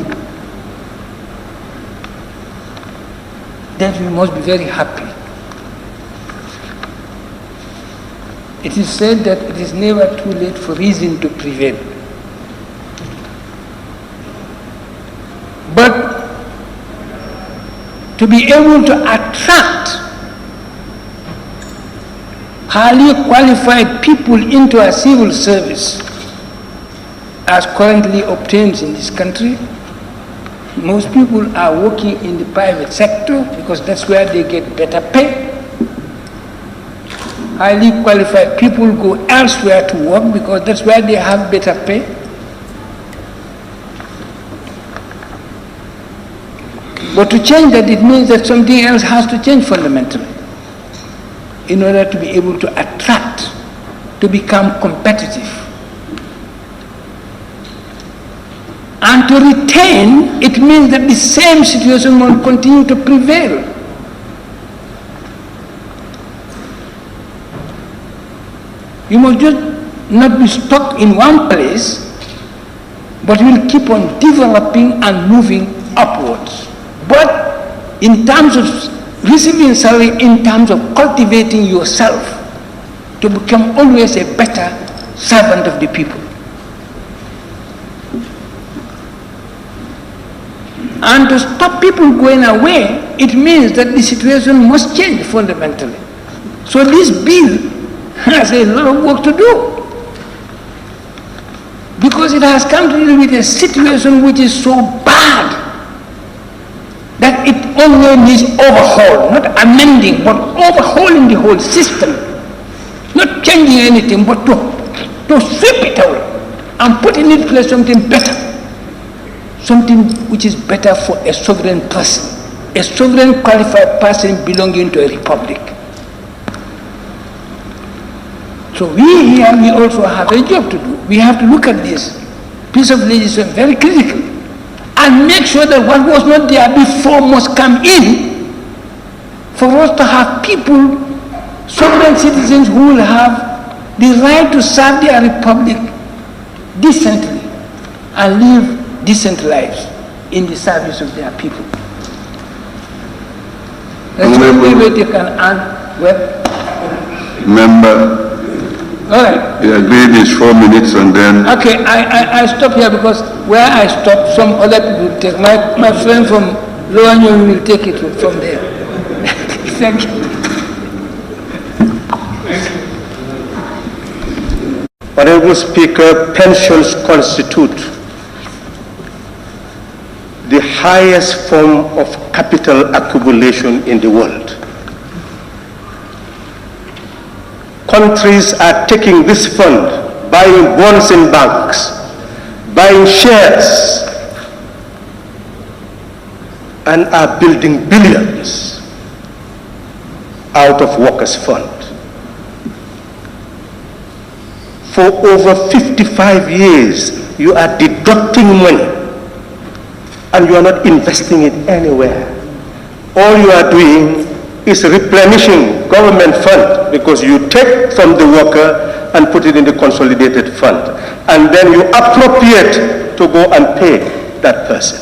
then we must be very happy. It is said that it is never too late for reason to prevail. But to be able to attract highly qualified people into a civil service, as currently obtained in this country, most people are working in the private sector because that's where they get better pay. Highly qualified people go elsewhere to work because that's where they have better pay. But to change that, it means that something else has to change fundamentally in order to be able to attract, to become competitive. And to retain, it means that the same situation will continue to prevail. You must just not be stuck in one place, but you will keep on developing and moving upwards. But in terms of receiving salary, in terms of cultivating yourself to become always a better servant of the people. And to stop people going away, it means that the situation must change fundamentally. So this bill has a lot of work to do, because it has come to deal with a situation which is so bad that it only needs overhaul, not amending, but overhauling the whole system, not changing anything, but to sweep it away and put in its place something better, something which is better for a sovereign person, a sovereign qualified person belonging to a republic. So we here, we also have a job to do. We have to look at this piece of legislation very critically and make sure that what was not there before must come in for us to have people, sovereign citizens who will have the right to serve their republic decently and live decent lives in the service of their people. That's the only way they can earn well. Member. All right. The agreed is 4 minutes and then... Okay, I stop here because where I stop, some other people will take. My friend from Lower Nyon will take it from there. Thank you. Honorable Speaker, pensions constitute the highest form of capital accumulation in the world. Countries are taking this fund, buying bonds in banks, buying shares, and are building billions out of workers' fund. For over 55 years, you are deducting money and you are not investing it anywhere. All you are doing is replenishing government fund because you take from the worker and put it in the consolidated fund, and then you appropriate to go and pay that person.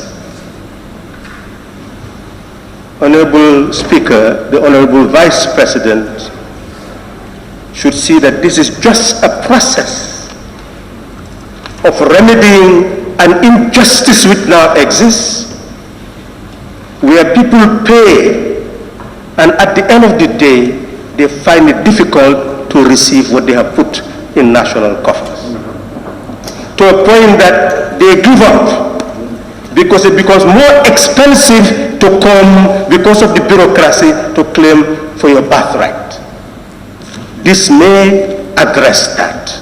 Honorable Speaker, the Honorable Vice President should see that this is just a process of remedying an injustice which now exists, where people pay and at the end of the day, they find it difficult to receive what they have put in national coffers. To a point that they give up because it becomes more expensive to come because of the bureaucracy to claim for your birthright. This may address that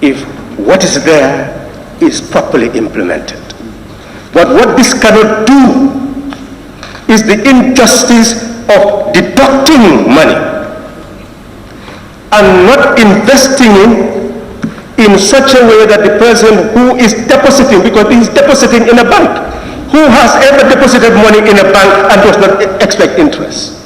if what is there is properly implemented. But what this cannot do is the injustice of deducting money and not investing in such a way that the person who is depositing, because he is depositing in a bank, who has ever deposited money in a bank and does not expect interest?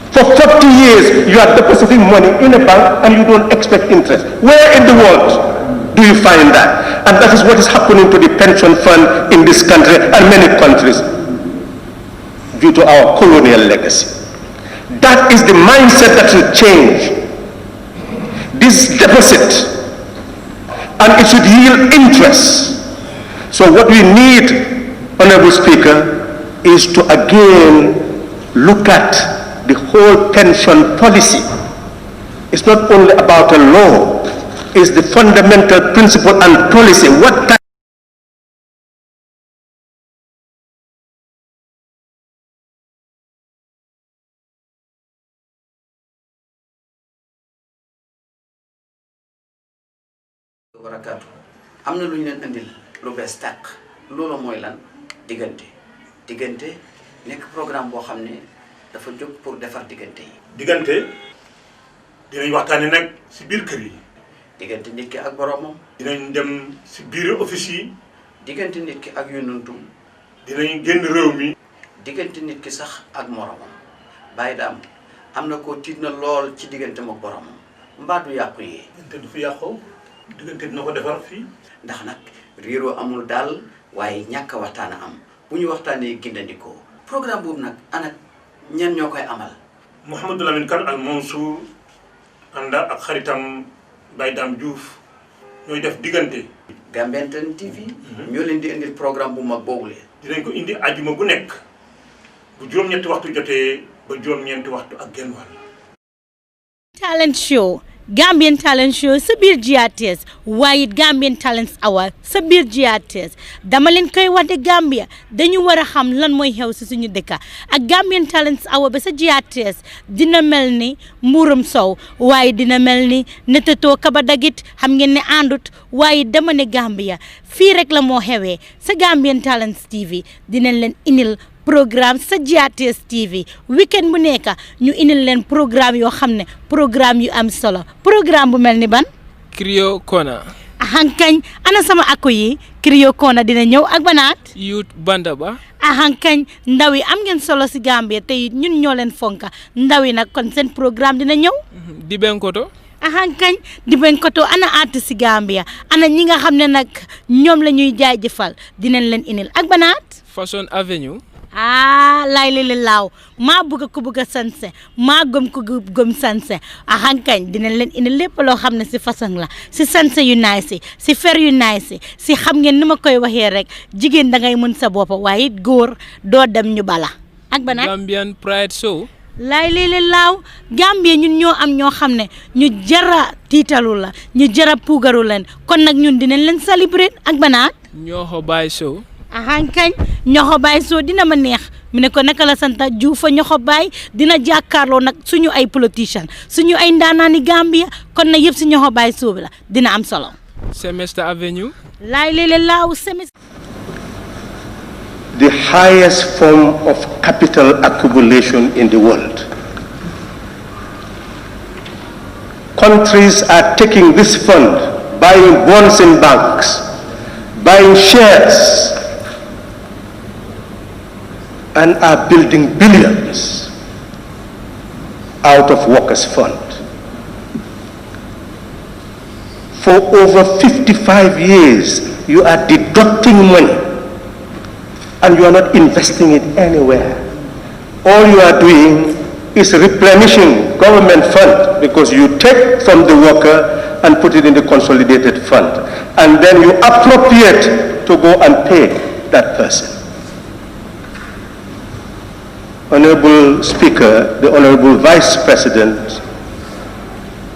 For 40 years, you are depositing money in a bank and you don't expect interest. Where in the world do you find that? And that is what is happening to the pension fund in this country and many countries, due to our colonial legacy. That is the mindset that should change. is deposit, and it should yield interest. So what we need, Honorable Speaker, is to again look at the whole pension policy. It's not only about a law, it's the fundamental principle and policy. What barakaatu am na lu ñu leen andil lu bees tàq loolu mooy lan diggante nekk programme boo xam ne dafa jóg pour defar diggante yi. diggante dinañ waxtaane nag si biir kër yi. diggante nit ki ak boromam. dinañ dem si biir office yi. diggante nit ki ak yonantum. dinañ génn réew mi. diggante nit ki sax ak moromam. bàyyi daam am na koo tiit na lool ci diggante ak boromam mbaa du yàqu yi. diggante du fi yàqoo. diggante dina ko defar fii. ndax nag réeroo amul daal waaye ñàkk a waxtaan am bu ñu waxtaanee gindandikoo programme boobu nag ana ñan ñoo koy amal. Mouhamadou Lamine Kane al Mansour ànd ak xaritam Baye Dame Diouf ñooy def diggante. Gambian Talents TV. ñoo leen di indil programme bu mag boobule. dinañ ko indi ajuma bu nekk bu juróom-ñetti waxtu jotee ba juróom-ñeenti waxtu ak genn wàll. Talent show. Gambian Talent Show sa biir GRTS waaye it Gambian Talents Hour sa biir GRTS dama leen koy wax de Gambia dañu war a xam lan mooy xew si suñu dëkka ak Gambian Talents Hour ba sa GRTS dina mel ni mbuurum sow waaye dina mel ni netatoo kaba dagit xam ngeen ne àndut waaye dama ne Gambia fii rek la moo xewee sa Gambian Talents TV dinañ leen inil programme sa GRTS TV weekend bu nekk ñu indil leen programme yoo xam ne programme yu am solo programme bu mel ni ban. Krio Kona. ahankañ ana sama akku yi Krio Kona dina ñëw ak banaat. Youth Banda ba. ahankañ ndaw yi am ngeen solo si Gambia te ñun ñoo leen fonka ndaw yi nag kon seen programme dina ñëw. di benkoto. ahankañ di benkoto ana artiste si Gambia ana ñi nga xam ne nag ñoom la ñuy jaajëfal dinañ leen indil ak banaat. Fashion Avenue. lay li laaw maa bëgg ko bëgg a sanse maa gëm ko gëm sanse ahankañ dinañ leen indi lépp loo xam ne si façon la si sanse yu nice si fer yu nice si xam ngeen ni ma koy waxee rek jigéen da ngay mën sa bopp waaye it góor doo dem ñu bala ak bana Gambian Pride Show. lay li laaw Gambie ñun ñoo am ñoo xam ne ñu jara tiitalu la ñu jara puugaru leen kon nag ñun dinañ leen célébrer ak banaat Ñoxo Baay Show. ahankañ ñoxo baay soo dina ma neex mu ne ko naka la santa Juufa ñoxo baay dina jàkkaarloo nag suñu ay politician suñu ay ndaanaani Gambia kon nag yëpp si ñoxo baay soo bi la dina am solo. Semester Avenue. laay léeg laaw semester. The highest form of capital accumulation in the world. Countries are taking this fund, buying bonds in banks, buying shares, and are building billions out of workers' fund. For over 55 years, you are deducting money and you are not investing it anywhere. All you are doing is replenishing government fund because you take from the worker and put it in the consolidated fund. And then you appropriate to go and pay that person. Honorable Speaker, the Honorable Vice President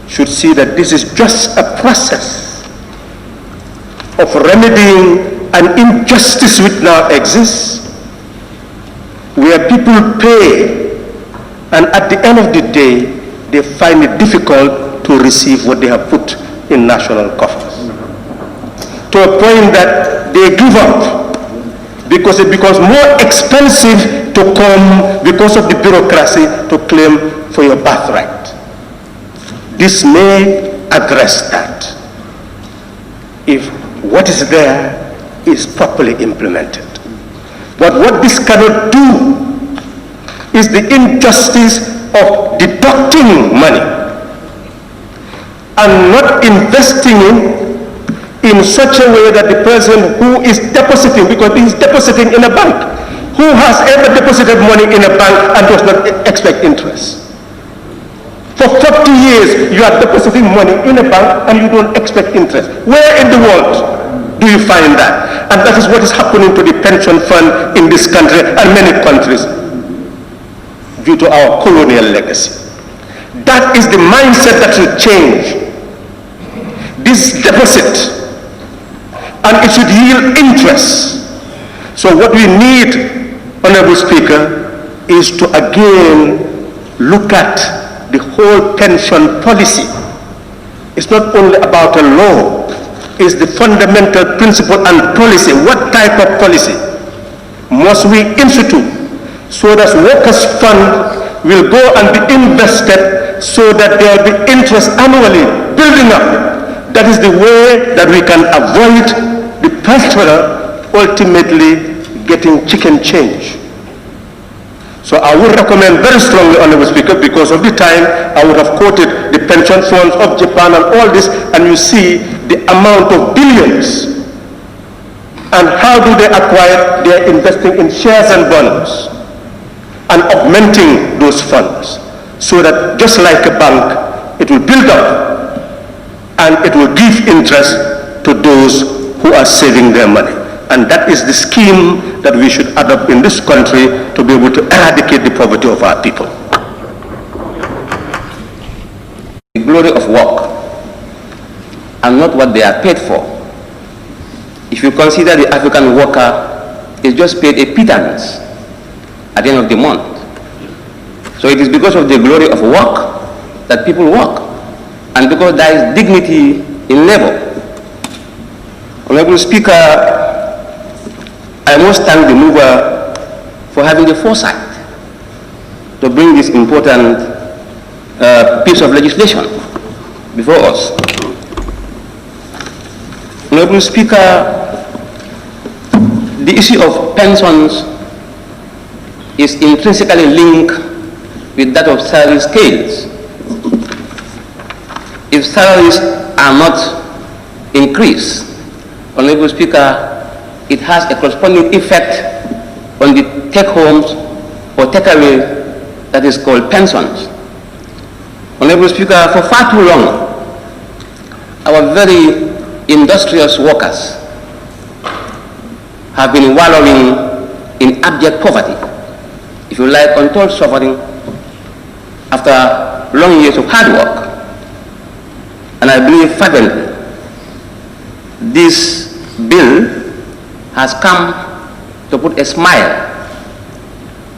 should see that this is just a process of remedying an injustice which now exists, where people pay and at the end of the day, they find it difficult to receive what they have put in national coffers. To a point that they give up because it becomes more expensive to come because of the bureaucracy to claim for your birthright. This may address that if what is there is properly implemented. But what this cannot do is the injustice of deducting money and not investing in such a way that the person who is depositing, because he is depositing in a bank, who has ever deposited money in a bank and does not expect interest? For 40 years, you are depositing money in a bank and you don't expect interest. Where in the world do you find that? And that is what is happening to the pension fund in this country and many countries due to our colonial legacy. That is the mindset that should change. This deposit, and it should yield interest. So what we need, Honorable Speaker, is to again look at the whole pension policy. It's not only about a law, it's the fundamental principle and policy. What type of policy must we institute so that workers' fund will go and be invested so that there will be interest annually building up? That is the way that we can avoid the plasterer ultimately getting chicken change. So I would recommend very strongly, Honorable Speaker, because of the time, I would have quoted the pension funds of Japan and all this, and you see the amount of billions. And how do they acquire? They are investing in shares and bonds and augmenting those funds so that just like a bank, it will build up and it will give interest to those who are saving their money. And that is the scheme that we should adopt in this country to be able to eradicate the poverty of our people. The glory of work and not what they are paid for. If you consider the African worker is just paid a pittance at the end of the month. So it is because of the glory of work that people work, and because there is dignity in labor. Honorable Speaker, I must thank the mover for having the foresight to bring this important piece of legislation before us. Honorable Speaker, the issue of pensions is intrinsically linked with that of salary scales. If salaries are not increased, Honorable Speaker, it has a corresponding effect on the take-homes or take-away that is called pensions. Honorable Speaker, for far too long, our very industrious workers have been wallowing in abject poverty, if you like, untold suffering after long years of hard work. And I believe fervently this bill has come to put a smile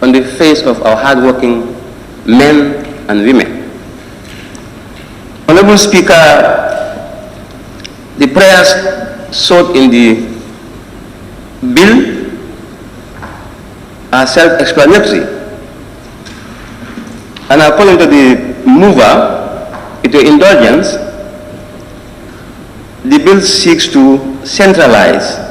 on the face of our hardworking men and women. Honorable Speaker, the prayers sought in the bill are self-explanatory. And according to the mover, with your indulgence, the bill seeks to centralize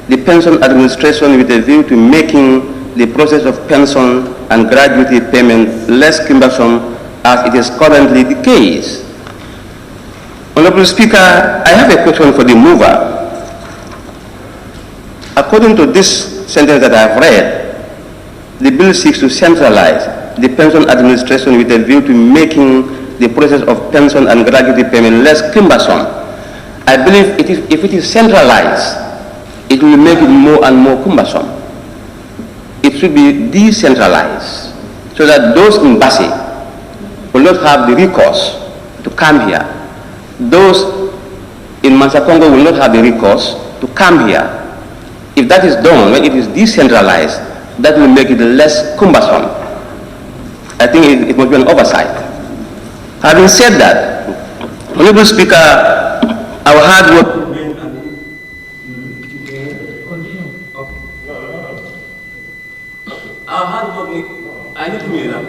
the pension administration with a view to making the process of pension and gratuity payment less cumbersome as it is currently the case. Honorable Speaker, I have a question for the mover. According to this sentence that I have read, the bill seeks to centralize the pension administration with a view to making the process of pension and gratuity payment less cumbersome. I believe if it is centralized, it will make it more and more cumbersome. It should be decentralized so that those in Basi will not have the recourse to come here. Those in Mansakongo will not have the recourse to come here. If that is done, when it is decentralized, that will make it less cumbersome. I think it must be an oversight. Having said that, Honorable Speaker, our hard work. Our hard work, I need to meet up.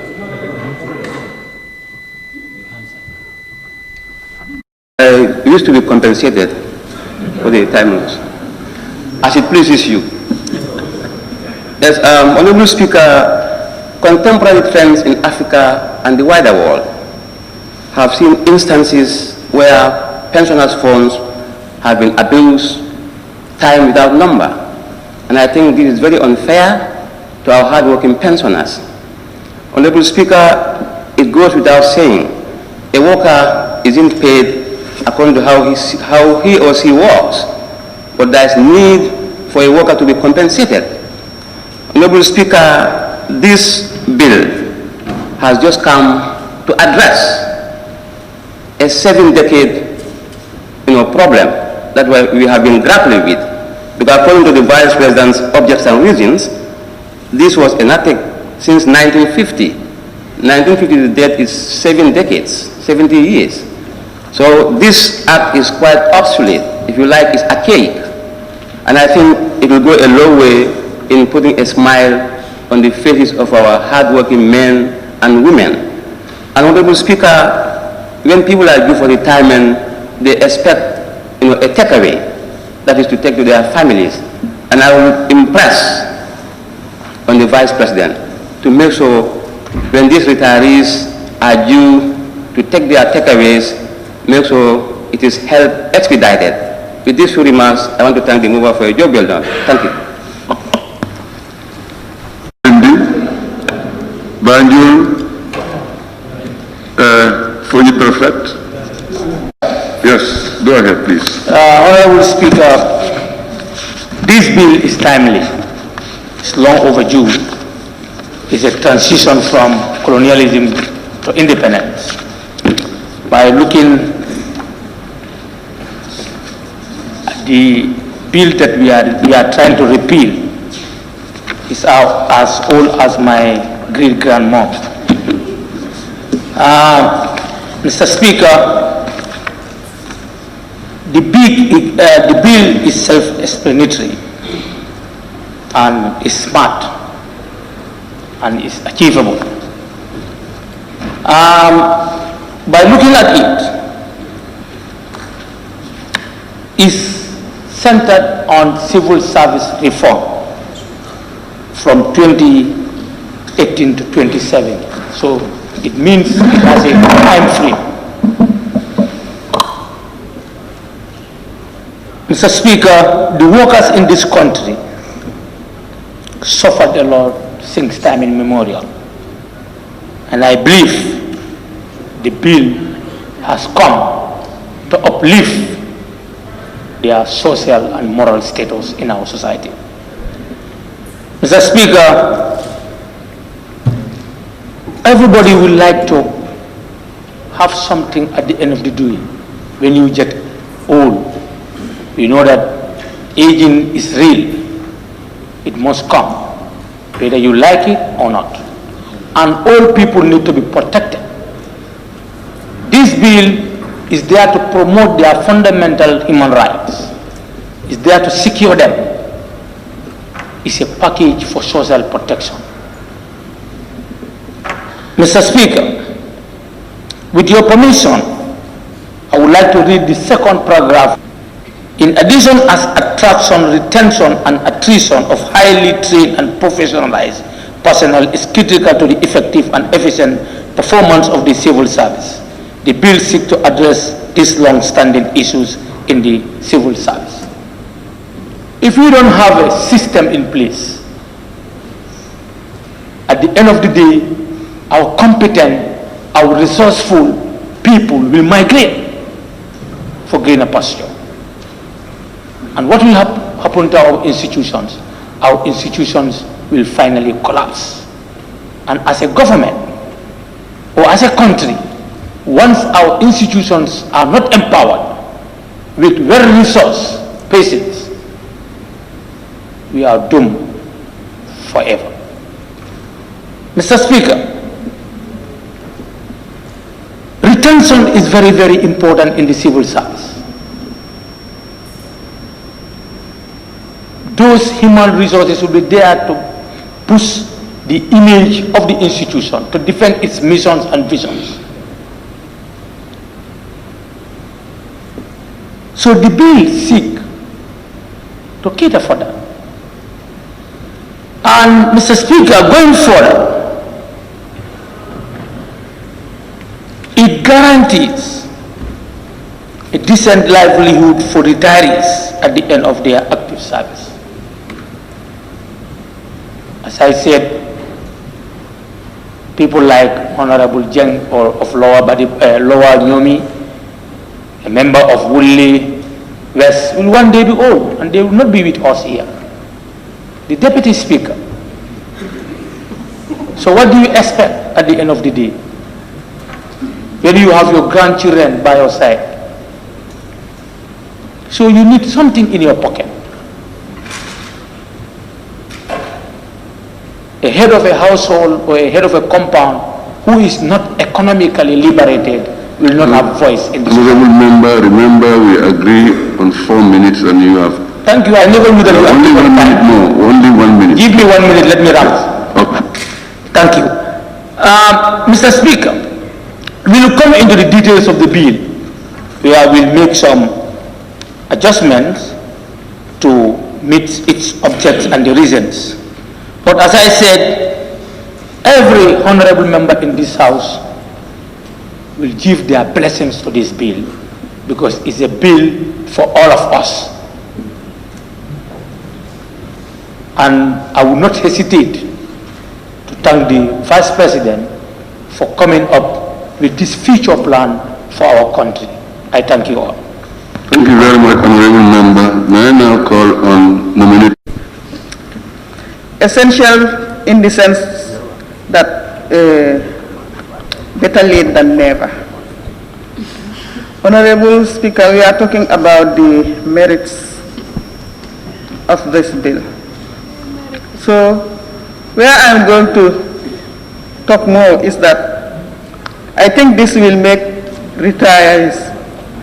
I used to be compensated for the time loss, as it pleases you. Yes, Honorable Speaker, contemporary trends in Africa and the wider world have seen instances where pensioners' funds have been abused time without number. And I think this is very unfair to our hardworking pensioners. Honorable Speaker, it goes without saying a worker isn't paid according to how he or she works, but there is need for a worker to be compensated. Honorable Speaker, this bill has just come to address a 7-decade problem that we have been grappling with. Because according to the Vice President's objects and reasons, this was enacted since 1950. 1950 to date is 7 decades, 70 years. So this act is quite obsolete, if you like, it's archaic. And I think it will go a long way in putting a smile on the faces of our hardworking men and women. And Honorable Speaker, when people are due for retirement, they expect a takeaway, that is to take to their families. And I will impress on the Vice President to make sure when these retirees are due to take their takeaways, make sure it is held expedited. With these few remarks, I want to thank the mover for a job well done. Thank you. Banjul, for you perfect. Yes, go ahead, please. Honorable Speaker, this bill is timely. It's long overdue. It's a transition from colonialism to independence. By looking at the bill that we are trying to repeal, is as old as my great-grandmom. Mr. Speaker, the bill is self-explanatory and is smart and is achievable. By looking at it, is centered on civil service reform from 2018 to 27. So it means it has a time frame. Mr. Speaker, the workers in this country suffered a lot since time immemorial. And I believe the bill has come to uplift their social and moral status in our society. Mr. Speaker, everybody would like to have something at the end of the day. When you get old, you know that aging is real. It must come, whether you like it or not. And old people need to be protected. This bill is there to promote their fundamental human rights. It's there to secure them. It's a package for social protection. Mr. Speaker, with your permission, I would like to read the second paragraph. In addition, as attraction, retention, and attrition of highly trained and professionalized personnel is critical to the effective and efficient performance of the civil service, the bill seeks to address these long-standing issues in the civil service. If we don't have a system in place, at the end of the day, our competent, our resourceful people will migrate for greener pasture. And what will happen to our institutions? Our institutions will finally collapse. And as a government, or as a country, once our institutions are not empowered with well-resourced persons, we are doomed forever. Mr. Speaker, retention is very, very important in the civil service. Those human resources will be there to push the image of the institution, to defend its missions and visions. So the bill seeks to cater for that. And Mr. Speaker, going forward, it guarantees a decent livelihood for retirees at the end of their active service. As I said, People like Honorable Jeng of Lower Nyomi, a member of Woolly West, will one day be old and they will not be with us here. The Deputy Speaker. So what do you expect at the end of the day? When you have your grandchildren by your side. So you need something in your pocket. A head of a household or a head of a compound who is not economically liberated will not have voice in this. Honorable member, remember we agree on 4 minutes and you have... Thank you, I never knew that you only 1 minute more, only 1 minute. Give me 1 minute, let me wrap. Okay. Thank you. Mr. Speaker, we will come into the details of the bill where we'll make some adjustments to meet its objects and the reasons. But as I said, every honorable member in this house will give their blessings to this bill because it's a bill for all of us. And I will not hesitate to thank the Vice President for coming up with this future plan for our country. I thank you all. Thank you very much, honorable member. May I now call on nominee? Essential in the sense that better late than never. Honorable Speaker, we are talking about the merits of this bill. So where I'm going to talk more is that I think this will make retirees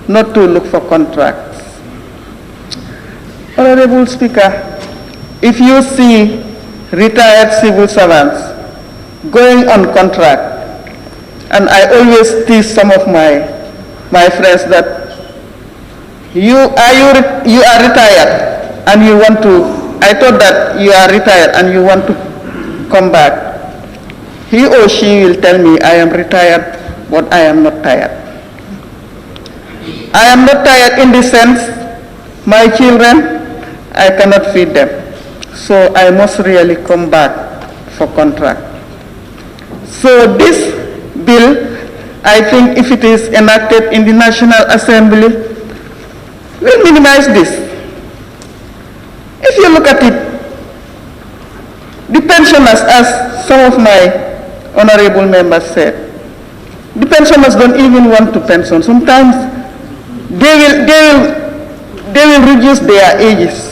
not to look for contracts. Honorable Speaker, if you see retired civil servants going on contract, and I always tease some of my friends that you are retired and you want to, I thought that you are retired and you want to come back. He or she will tell me I am retired, but I am not tired. I am not tired in the sense my children, I cannot feed them. So I must really come back for contract. So this bill, I think if it is enacted in the National Assembly, will minimize this. If you look at it, the pensioners, as some of my honorable members said, the pensioners don't even want to pension. Sometimes they will reduce their ages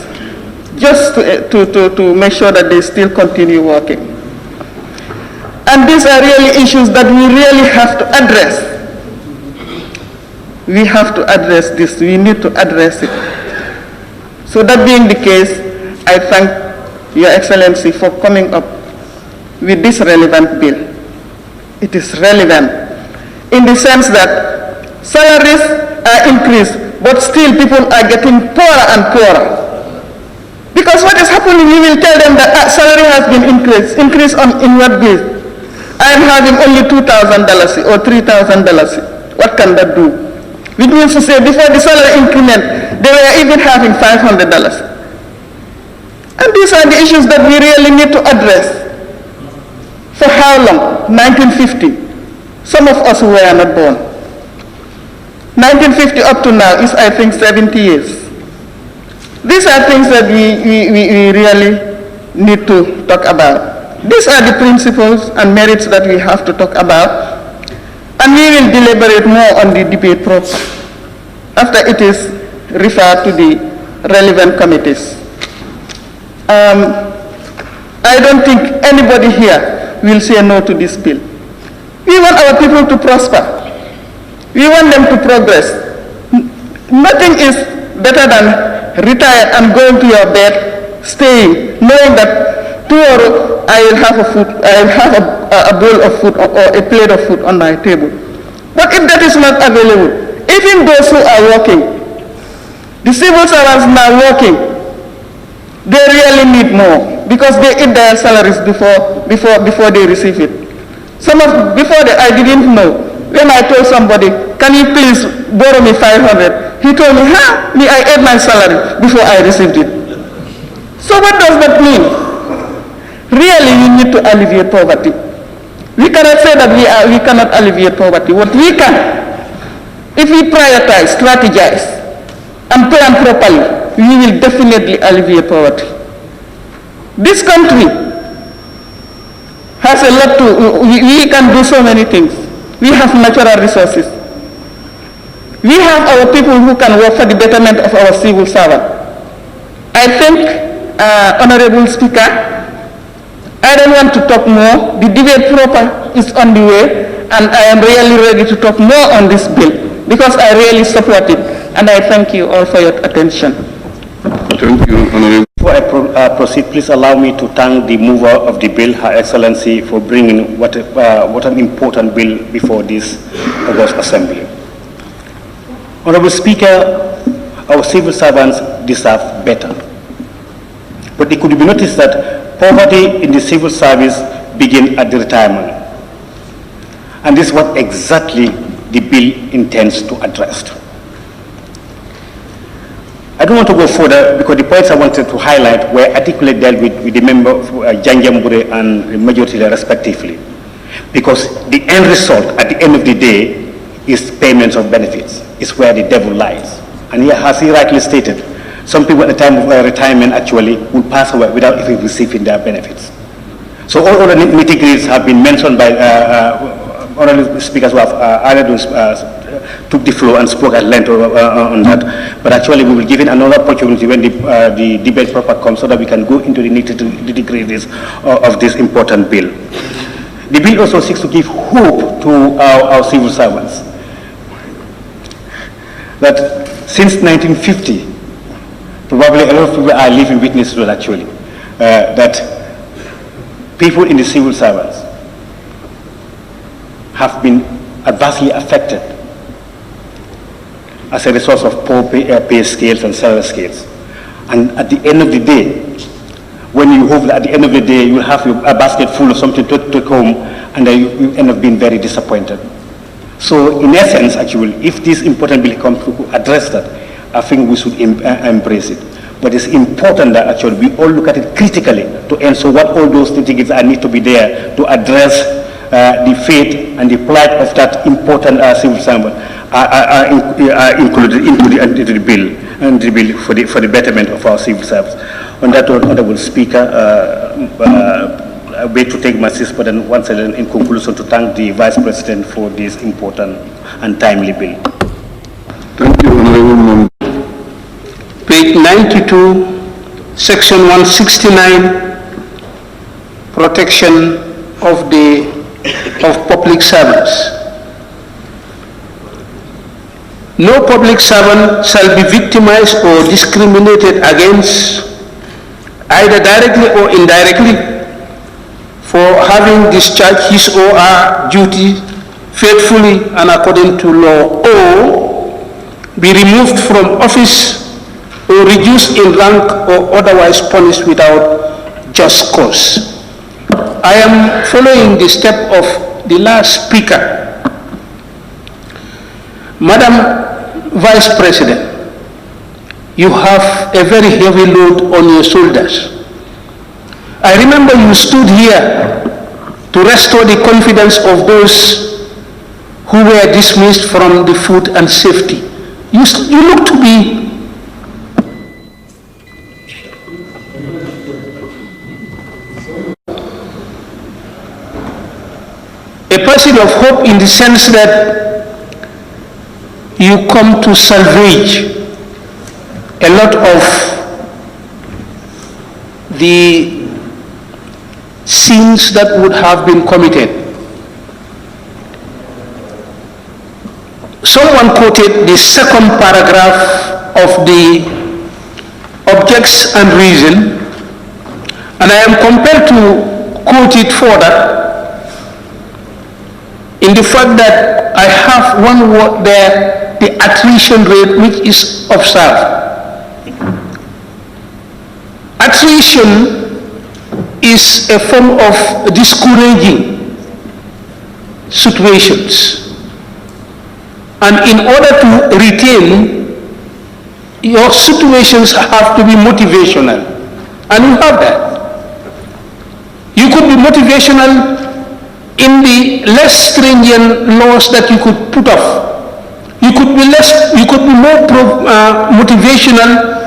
just to make sure that they still continue working. And these are really issues that we really have to address. We have to address this. We need to address it. So that being the case, I thank Your Excellency for coming up with this relevant bill. It is relevant in the sense that salaries are increased, but still people are getting poorer and poorer. Because what is happening, you will tell them that salary has been increased. Increase in what base? I am having only $2,000 or $3,000. What can that do? Which means to say before the salary increment, they were even having $500. And these are the issues that we really need to address. For how long? 1950. Some of us were not born. 1950 up to now is, I think, 70 years. These are things that we really need to talk about. These are the principles and merits that we have to talk about, and we will deliberate more on the debate process after it is referred to the relevant committees. I don't think anybody here will say no to this bill. We want our people to prosper. We want them to progress. Nothing is better than retire and going to your bed, staying, knowing that tomorrow I will have a bowl of food or a plate of food on my table. But if that is not available, even those who are working, the civil servants now working, they really need more because they eat their salaries before they receive it. I didn't know. When I told somebody, can you please borrow me 500? He told me, I ate my salary before I received it. So what does that mean? Really, we need to alleviate poverty. We cannot say that we cannot alleviate poverty. What we can, if we prioritize, strategize, and plan properly, we will definitely alleviate poverty. This country has a lot to, we can do so many things. We have natural resources. We have our people who can work for the betterment of our civil servant. I think, Honorable Speaker, I don't want to talk more. The debate proper is on the way, and I am really ready to talk more on this bill because I really support it, and I thank you all for your attention. Thank you, Honorable. Before I proceed, please allow me to thank the mover of the bill, Her Excellency, for bringing what an important bill before this August Assembly. Honorable Speaker, our civil servants deserve better. But it could be noticed that poverty in the civil service begins at the retirement. And this is what exactly the bill intends to address. I don't want to go further because the points I wanted to highlight were articulately dealt with the member of Janjambure and the majority respectively. Because the end result at the end of the day is payments of benefits. It's where the devil lies. And here, as he rightly stated, some people at the time of retirement actually will pass away without even receiving their benefits. So all the nitty-gritties have been mentioned by honorable speakers who have took the floor and spoke at length on that. But actually we will give it another opportunity when the debate proper comes so that we can go into the nitty-gritties of this important bill. The bill also seeks to give hope to our civil servants. That since 1950, probably a lot of people are living witness to it actually, that people in the civil servants have been adversely affected as a result of poor pay scales and salary scales. And at the end of the day, when you hope that at the end of the day you will have a basket full of something to take home, and then you end up being very disappointed. So in essence, actually, if this important bill comes to address that, I think we should embrace it. But it's important that actually we all look at it critically to answer what all those things that need to be there to address the fate and the plight of that important civil servant are included into the bill and the bill for the betterment of our civil service. On that note, Honorable Speaker, I wait to take my seat, but then once again, in conclusion, to thank the Vice President for this important and timely bill. Thank you, Honorable Member. Page 92, Section 169, Protection of Public Servants. No public servant shall be victimized or discriminated against, either directly or indirectly, for having discharged his or her duty faithfully and according to law, or be removed from office or reduced in rank or otherwise punished without just cause. I am following the step of the last speaker. Madam Vice President, you have a very heavy load on your shoulders. I remember you stood here to restore the confidence of those who were dismissed from the food and safety. You look to be a person of hope in the sense that you come to salvage a lot of the sins that would have been committed. Someone quoted the second paragraph of the objects and reason, and I am compelled to quote it further in the fact that I have one word there, the attrition rate which is observed. Attrition is a form of discouraging situations. And in order to retain, your situations have to be motivational. And you have that. You could be motivational in the less stringent laws that you could put off. You could be more motivational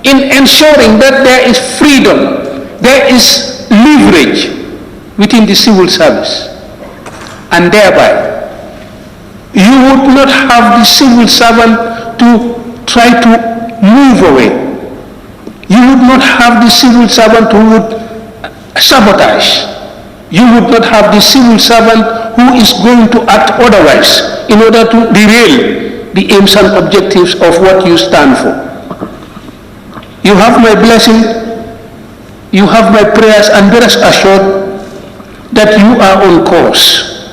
in ensuring that there is freedom, there is leverage within the civil service, and thereby you would not have the civil servant to try to move away. You would not have the civil servant who would sabotage. You would not have the civil servant who is going to act otherwise in order to derail the aims and objectives of what you stand for. You have my blessing, you have my prayers, and be rest assured that you are on course.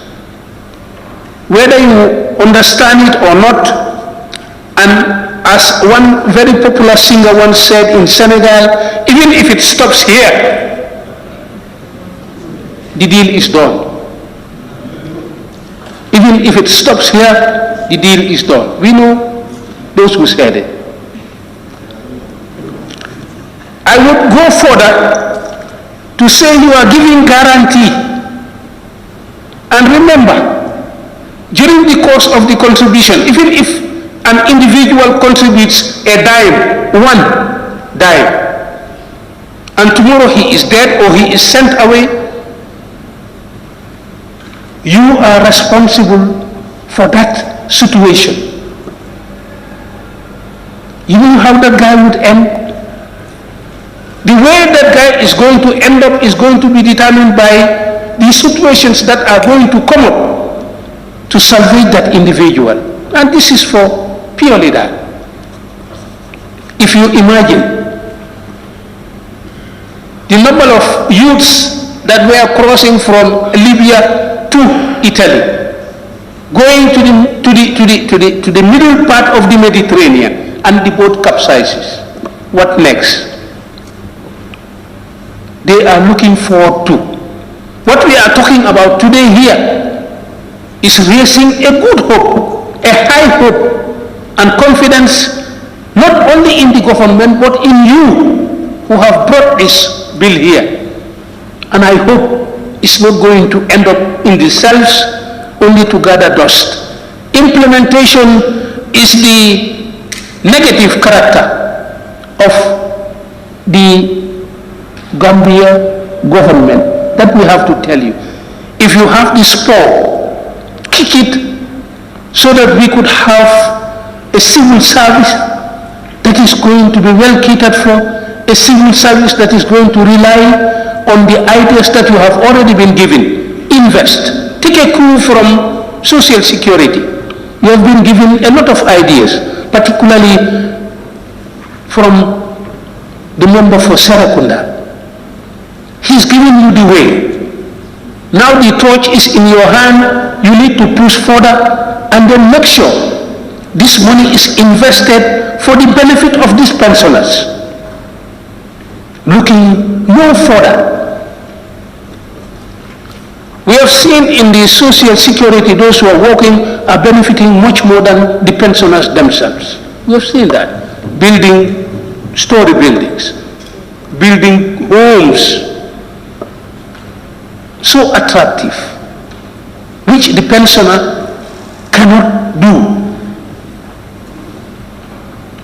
Whether you understand it or not, and as one very popular singer once said in Senegal, even if it stops here, the deal is done. Even if it stops here, the deal is done. We know those who said it. I would go further to say you are giving guarantee. And remember, during the course of the contribution, even if an individual contributes a dime, one dime, and tomorrow he is dead or he is sent away, you are responsible for that situation. You know how that guy would end? The way that guy is going to end up is going to be determined by the situations that are going to come up to salvage that individual. And this is for purely that. If you imagine the number of youths that were crossing from Libya to Italy, going to the middle part of the Mediterranean, and the boat capsizes. What next? They are looking forward to. What we are talking about today here is raising a good hope, a high hope and confidence, not only in the government but in you who have brought this bill here. And I hope it's not going to end up in the cells only to gather dust. Implementation is the negative character of the Gambia government that we have to tell you. If you have the spur, kick it so that we could have a civil service that is going to be well catered for, a civil service that is going to rely on the ideas that you have already been given. Invest. Take a clue from social security. You have been given a lot of ideas, particularly from the member for Sarakunda. He's giving you the way. Now the torch is in your hand. You need to push further and then make sure this money is invested for the benefit of these pensioners. Looking more further, we have seen in the social security those who are working are benefiting much more than the pensioners themselves. We have seen that. Building story buildings, building homes so attractive, which the pensioner cannot do.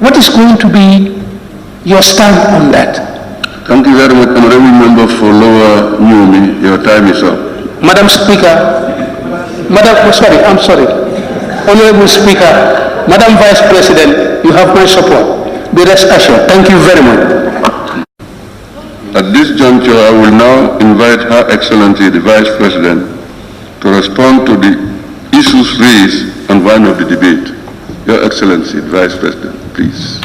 What is going to be your stand on that? Thank you very much, Honorable Member for Lower Newmi. Your time is up. Madam Speaker, Honorable Speaker, Madam Vice President, you have my support. Be rest assured. Thank you very much. At this juncture, I will now invite Her Excellency the Vice President to respond to the issues raised and one of the debate. Your Excellency, the Vice President, please.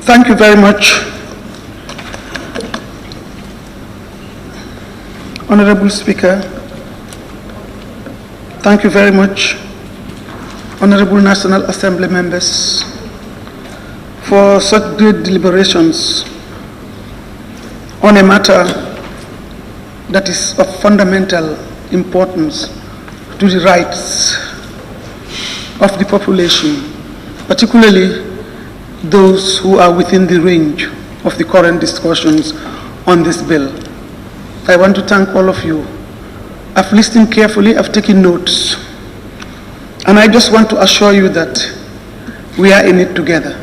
Thank you very much, Honorable Speaker. Thank you very much, Honorable National Assembly members, for such great deliberations on a matter that is of fundamental importance to the rights of the population particularly those who are within the range of the current discussions on this bill. I want to thank all of you. I've listened carefully, I've taken notes, and I just want to assure you that we are in it together.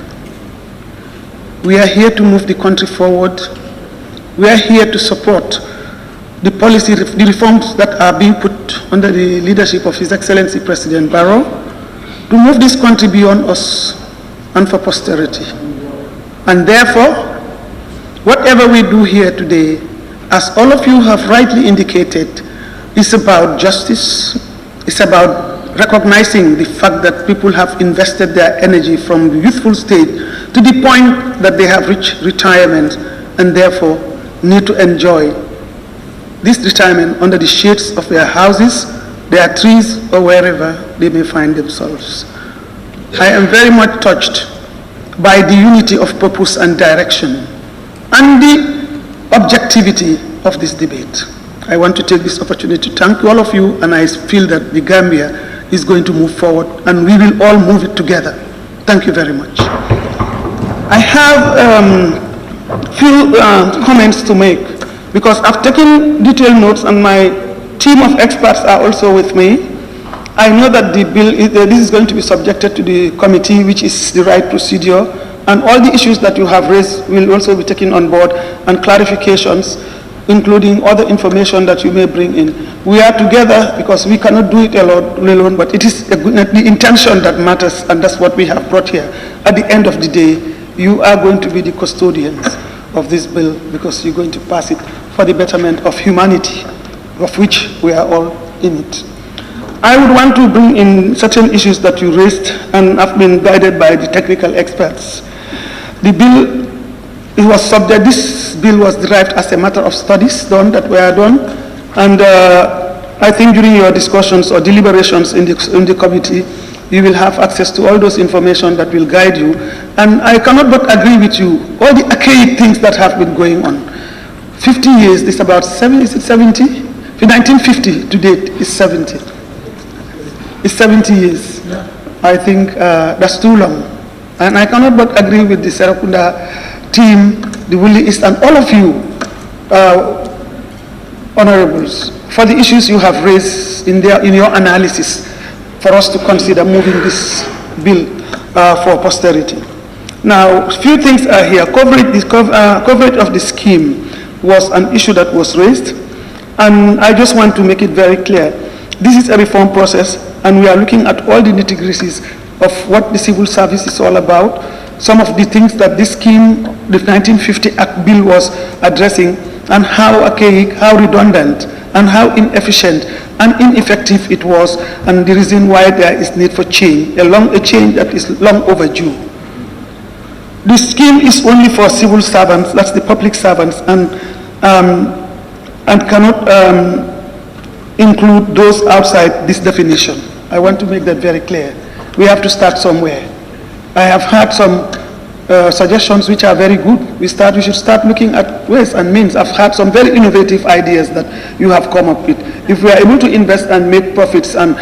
We are here to move the country forward. We are here to support the policy, the reforms that are being put under the leadership of His Excellency President Barrow to move this country beyond us and for posterity. And therefore, whatever we do here today, as all of you have rightly indicated, is about justice. It's about recognizing the fact that people have invested their energy from the youthful stage to the point that they have reached retirement and therefore need to enjoy this retirement under the shades of their houses, their trees, or wherever they may find themselves. I am very much touched by the unity of purpose and direction and the objectivity of this debate. I want to take this opportunity to thank all of you, and I feel that the Gambia is going to move forward and we will all move it together. Thank you very much. I have few comments to make because I've taken detailed notes and my team of experts are also with me. I know that the bill, this is going to be subjected to the committee, which is the right procedure, and all the issues that you have raised will also be taken on board, and clarifications, including other information that you may bring in. We are together because we cannot do it alone, but it is the intention that matters, and that's what we have brought here. At the end of the day, you are going to be the custodians of this bill because you're going to pass it for the betterment of humanity, of which we are all in it. I would want to bring in certain issues that you raised and have been guided by the technical experts. The bill, this bill was derived as a matter of studies that were done, and I think during your discussions or deliberations in the committee, you will have access to all those information that will guide you. And I cannot but agree with you, all the archaic things that have been going on. 50 years, it's about 70, is it 70? 1950 to date is 70. It's 70 years. I think that's too long. And I cannot but agree with the Serakunda team, the Willie East, and all of you, honorables, for the issues you have raised in your analysis for us to consider moving this bill for posterity. Now, a few things are here. Coverage of the scheme was an issue that was raised, and I just want to make it very clear. This is a reform process, and we are looking at all the nitty-gritties of what the civil service is all about, some of the things that this scheme, the 1950 Act bill was addressing, and how archaic, how redundant, and how inefficient and ineffective it was, and the reason why there is need for change, a change that is long overdue. The scheme is only for civil servants, that's the public servants, and cannot include those outside this definition. I want to make that very clear. We have to start somewhere. I have had some suggestions which are very good. We should start looking at ways and means. I've had some very innovative ideas that you have come up with. If we are able to invest and make profits, and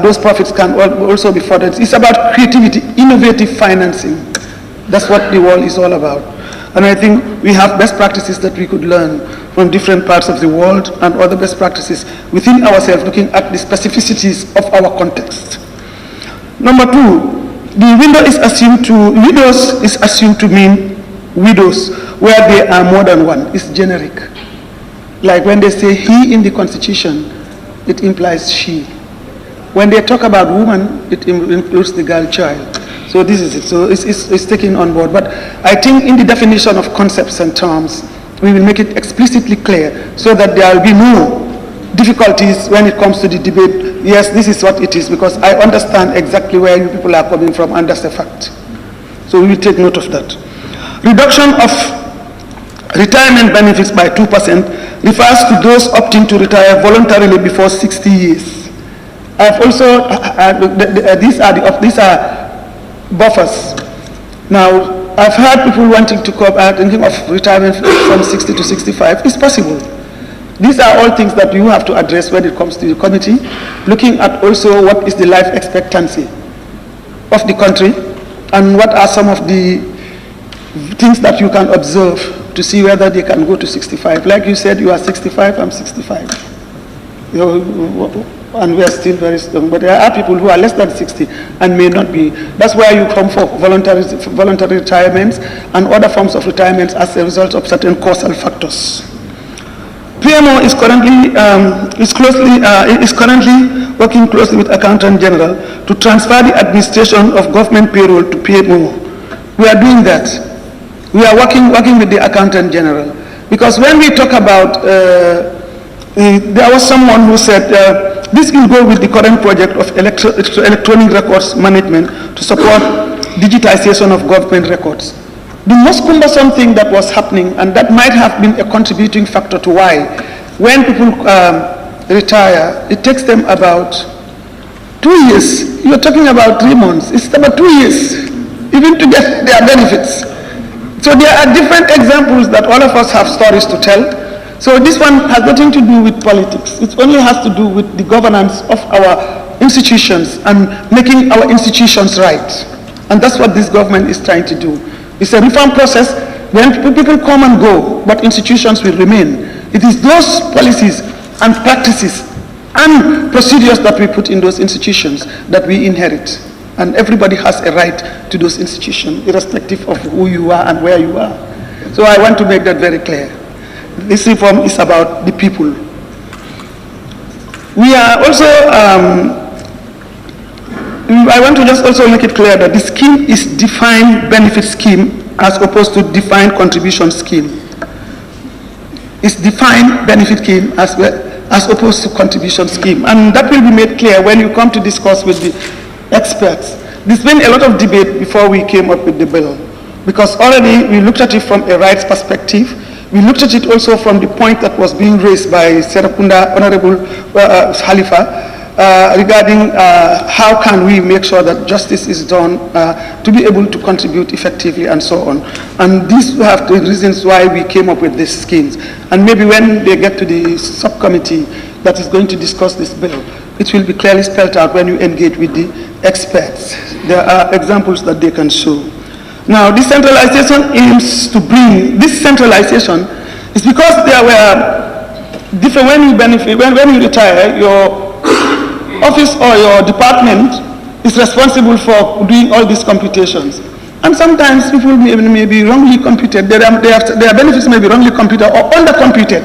those profits can also be furthered, it's about creativity, innovative financing. That's what the world is all about. And I think we have best practices that we could learn from different parts of the world and other best practices within ourselves, looking at the specificities of our context. Number two, the widows is assumed to mean widows where there are more than one. It's generic. Like when they say he in the Constitution, it implies she. When they talk about woman, it includes the girl child. So this is it. So it's taken on board. But I think in the definition of concepts and terms, we will make it explicitly clear so that there will be no difficulties when it comes to the debate. Yes, this is what it is, because I understand exactly where you people are coming from, and that's a fact. So we will take note of that. Reduction of retirement benefits by 2% refers to those opting to retire voluntarily before 60 years. I've also, these are buffers. Now, I've heard people wanting to thinking of retirement from 60 to 65. It's possible. These are all things that you have to address when it comes to the committee, looking at also what is the life expectancy of the country, and what are some of the things that you can observe to see whether they can go to 65. Like you said, you are 65, I'm 65. And we are still very strong. But there are people who are less than 60 and may not be. That's why you come for voluntary retirements and other forms of retirements as a result of certain causal factors. PMO is currently working closely with Accountant General to transfer the administration of government payroll to PMO. We are doing that. We are working with the Accountant General, because when we talk about, there was someone who said this will go with the current project of electronic records management to support digitization of government records. The most cumbersome thing that was happening, and that might have been a contributing factor to why, when people retire, it takes them about 2 years. You're talking about 3 months. It's about 2 years, even to get their benefits. So there are different examples that all of us have stories to tell. So this one has nothing to do with politics. It only has to do with the governance of our institutions and making our institutions right. And that's what this government is trying to do. It's a reform process. When people come and go, but institutions will remain. It is those policies and practices and procedures that we put in those institutions that we inherit. And everybody has a right to those institutions, irrespective of who you are and where you are. So I want to make that very clear. This reform is about the people. We are also, I want to just also make it clear that the scheme is defined benefit scheme as opposed to defined contribution scheme. It's defined benefit scheme as opposed to contribution scheme. And that will be made clear when you come to discuss with the experts. There's been a lot of debate before we came up with the bill, because already we looked at it from a rights perspective. We looked at it also from the point that was being raised by Serakunda, Honorable Halifa, regarding how can we make sure that justice is done to be able to contribute effectively and so on. And these have the reasons why we came up with these schemes. And maybe when they get to the subcommittee that is going to discuss this bill, it will be clearly spelled out when you engage with the experts. There are examples that they can show. Now, decentralization aims to bring, this centralization is because there were different, when you benefit, when you retire, your office or your department is responsible for doing all these computations. And sometimes people may be wrongly computed, their benefits may be wrongly computed or undercomputed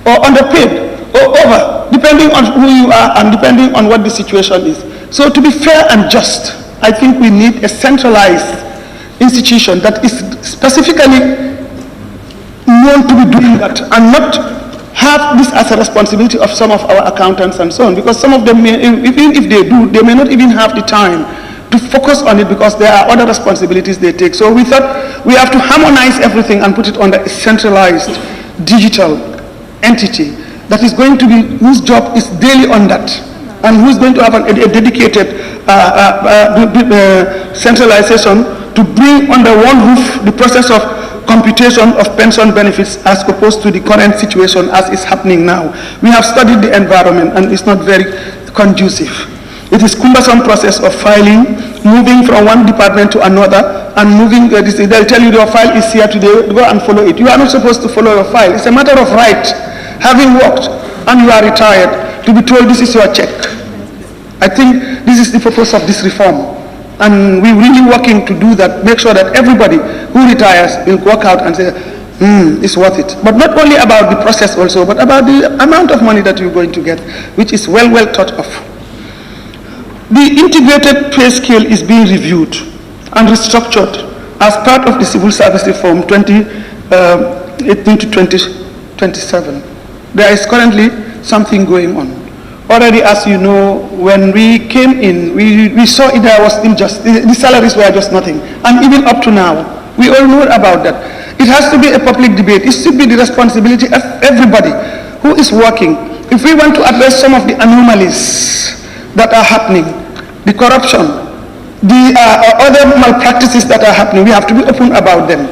or underpaid or over, depending on who you are and depending on what the situation is. So to be fair and just, I think we need a centralized institution that is specifically known to be doing that and not have this as a responsibility of some of our accountants and so on, because some of them, even if they do, they may not even have the time to focus on it because there are other responsibilities they take. So we thought we have to harmonize everything and put it under a centralized digital entity that is going to be, whose job is daily on that, and who's going to have a dedicated centralization to bring under one roof the process of computation of pension benefits as opposed to the current situation as is happening now. We have studied the environment and it's not very conducive. It is cumbersome process of filing, moving from one department to another, and moving, they'll tell you your file is here today, go and follow it. You are not supposed to follow your file. It's a matter of right. Having worked and you are retired, to be told this is your check. I think this is the purpose of this reform. And we're really working to do that, make sure that everybody who retires will walk out and say, it's worth it. But not only about the process also, but about the amount of money that you're going to get, which is well thought of. The integrated pay scale is being reviewed and restructured as part of the civil service reform 2018 to 2027. There is currently something going on. Already, as you know, when we came in, we saw there was injustice. The salaries were just nothing. And even up to now, we all know about that. It has to be a public debate. It should be the responsibility of everybody who is working. If we want to address some of the anomalies that are happening, the corruption, the other malpractices that are happening, we have to be open about them.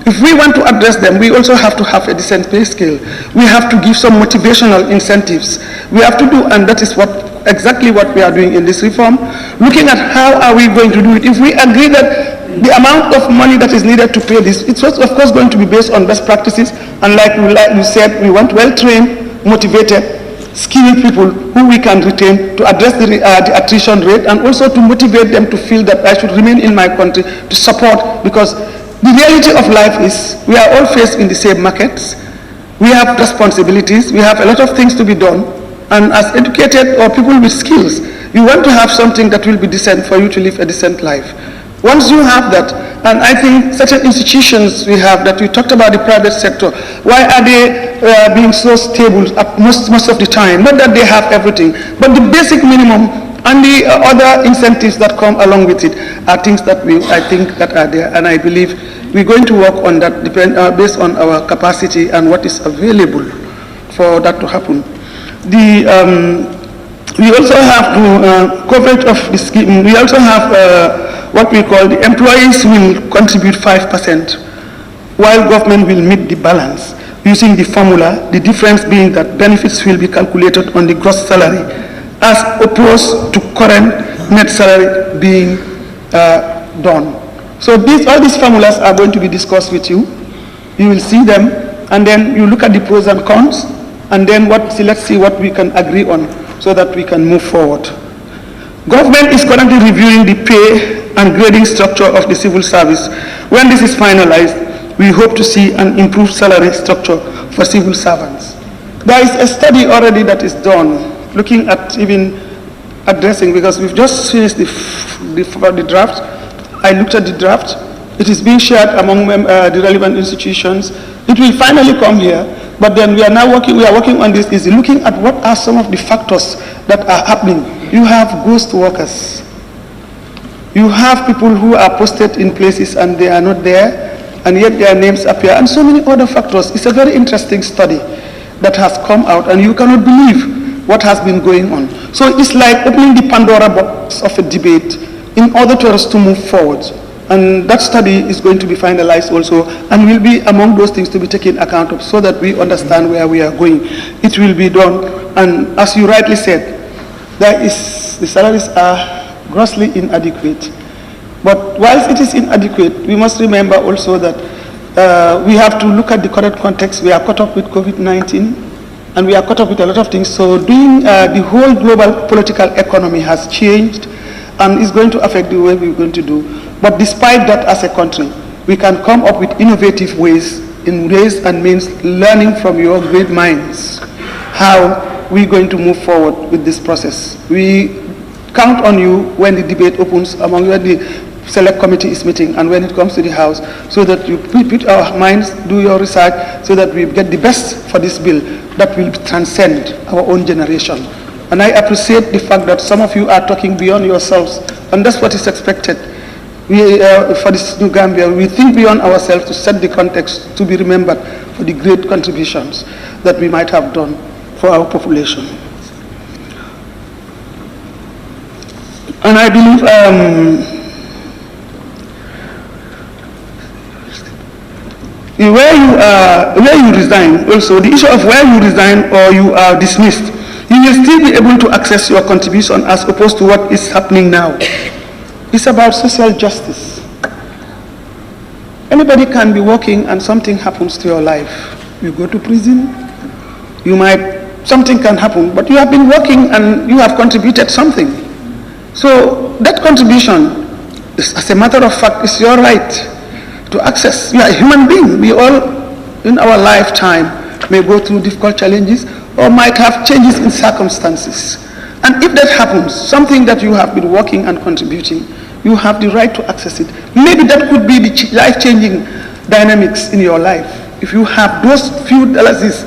If we want to address them, we also have to have a decent pay scale. We have to give some motivational incentives. We have to do, and that is what exactly what we are doing in this reform, looking at how are we going to do it. If we agree that the amount of money that is needed to pay this, it's of course going to be based on best practices, and like you said, we want well-trained, motivated, skilled people who we can retain to address the attrition rate, and also to motivate them to feel that I should remain in my country to support, because the reality of life is we are all faced in the same markets. We have responsibilities, we have a lot of things to be done, and as educated or people with skills, you want to have something that will be decent for you to live a decent life. Once you have that, and I think certain institutions we have that we talked about the private sector, why are they being so stable most of the time? Not that they have everything, but the basic minimum and the other incentives that come along with it are things that I think that are there, and I believe we're going to work on that based on our capacity and what is available for that to happen. We also have coverage of the scheme. We also have what we call the employees will contribute 5%, while government will meet the balance using the formula, the difference being that benefits will be calculated on the gross salary as opposed to current net salary being done. So all these formulas are going to be discussed with you. You will see them, and then you look at the pros and cons, and then let's see what we can agree on so that we can move forward. Government is currently reviewing the pay and grading structure of the civil service. When this is finalized, we hope to see an improved salary structure for civil servants. There is a study already that is done, looking at even addressing, because we've just finished the draft. I looked at the draft. It is being shared among the relevant institutions. It will finally come here, but then we are working on this, is looking at what are some of the factors that are happening. You have ghost workers. You have people who are posted in places and they are not there, and yet their names appear, and so many other factors. It's a very interesting study that has come out, and you cannot believe what has been going on. So it's like opening the Pandora box of a debate in order for us to move forward. And that study is going to be finalized also, and will be among those things to be taken account of, so that we understand where we are going. It will be done, and as you rightly said, the salaries are grossly inadequate. But whilst it is inadequate, we must remember also that we have to look at the current context. We are caught up with COVID-19, and we are caught up with a lot of things. So the whole global political economy has changed, and is going to affect the way we're going to do. But despite that, as a country, we can come up with innovative ways and means, learning from your great minds how we're going to move forward with this process. We count on you when the debate opens, when the select committee is meeting, and when it comes to the House, so that you put our minds, do your research, so that we get the best for this bill that will transcend our own generation. And I appreciate the fact that some of you are talking beyond yourselves, and that's what is expected. For this new Gambia, we think beyond ourselves to set the context to be remembered for the great contributions that we might have done for our population. And I believe where you resign, also the issue of where you resign or you are dismissed, you will still be able to access your contribution as opposed to what is happening now. It's about social justice. Anybody can be working and something happens to your life. You go to prison, something can happen, but you have been working and you have contributed something. So that contribution, as a matter of fact, is your right to access. You are a human being. We all, in our lifetime, may go through difficult challenges or might have changes in circumstances. And if that happens, something that you have been working and contributing, you have the right to access it. Maybe that could be the life-changing dynamics in your life. If you have those few dollars,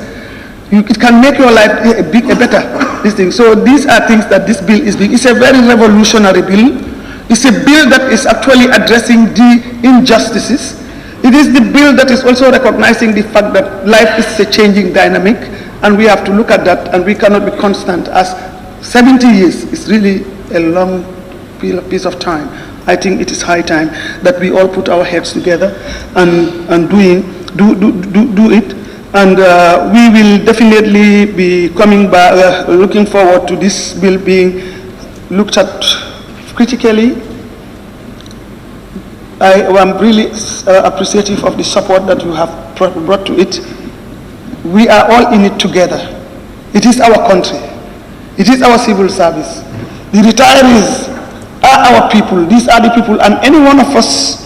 it can make your life a better thing. So these are things that this bill is doing. It's a very revolutionary bill. It's a bill that is actually addressing the injustices. It is the bill that is also recognizing the fact that life is a changing dynamic, and we have to look at that, and we cannot be constant, as 70 years is really a long piece of time. I think it is high time that we all put our heads together and do it, And we will definitely be coming back, looking forward to this bill being looked at critically. I am really appreciative of the support that you have brought to it. We are all in it together. It is our country. It is our civil service. The retirees are our people. These are the people, and any one of us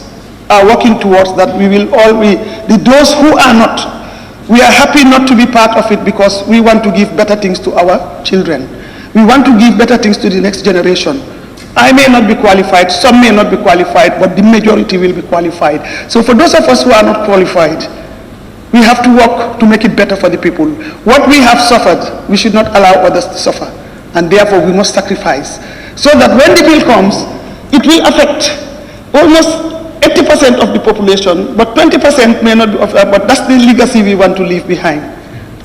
are working towards that. We will all be, those who are not, we are happy not to be part of it because we want to give better things to our children. We want to give better things to the next generation. I may not be qualified, some may not be qualified, but the majority will be qualified. So for those of us who are not qualified, we have to work to make it better for the people. What we have suffered, we should not allow others to suffer. And therefore we must sacrifice. So that when the bill comes, it will affect almost 80% of the population, but 20% may not be, but that's the legacy we want to leave behind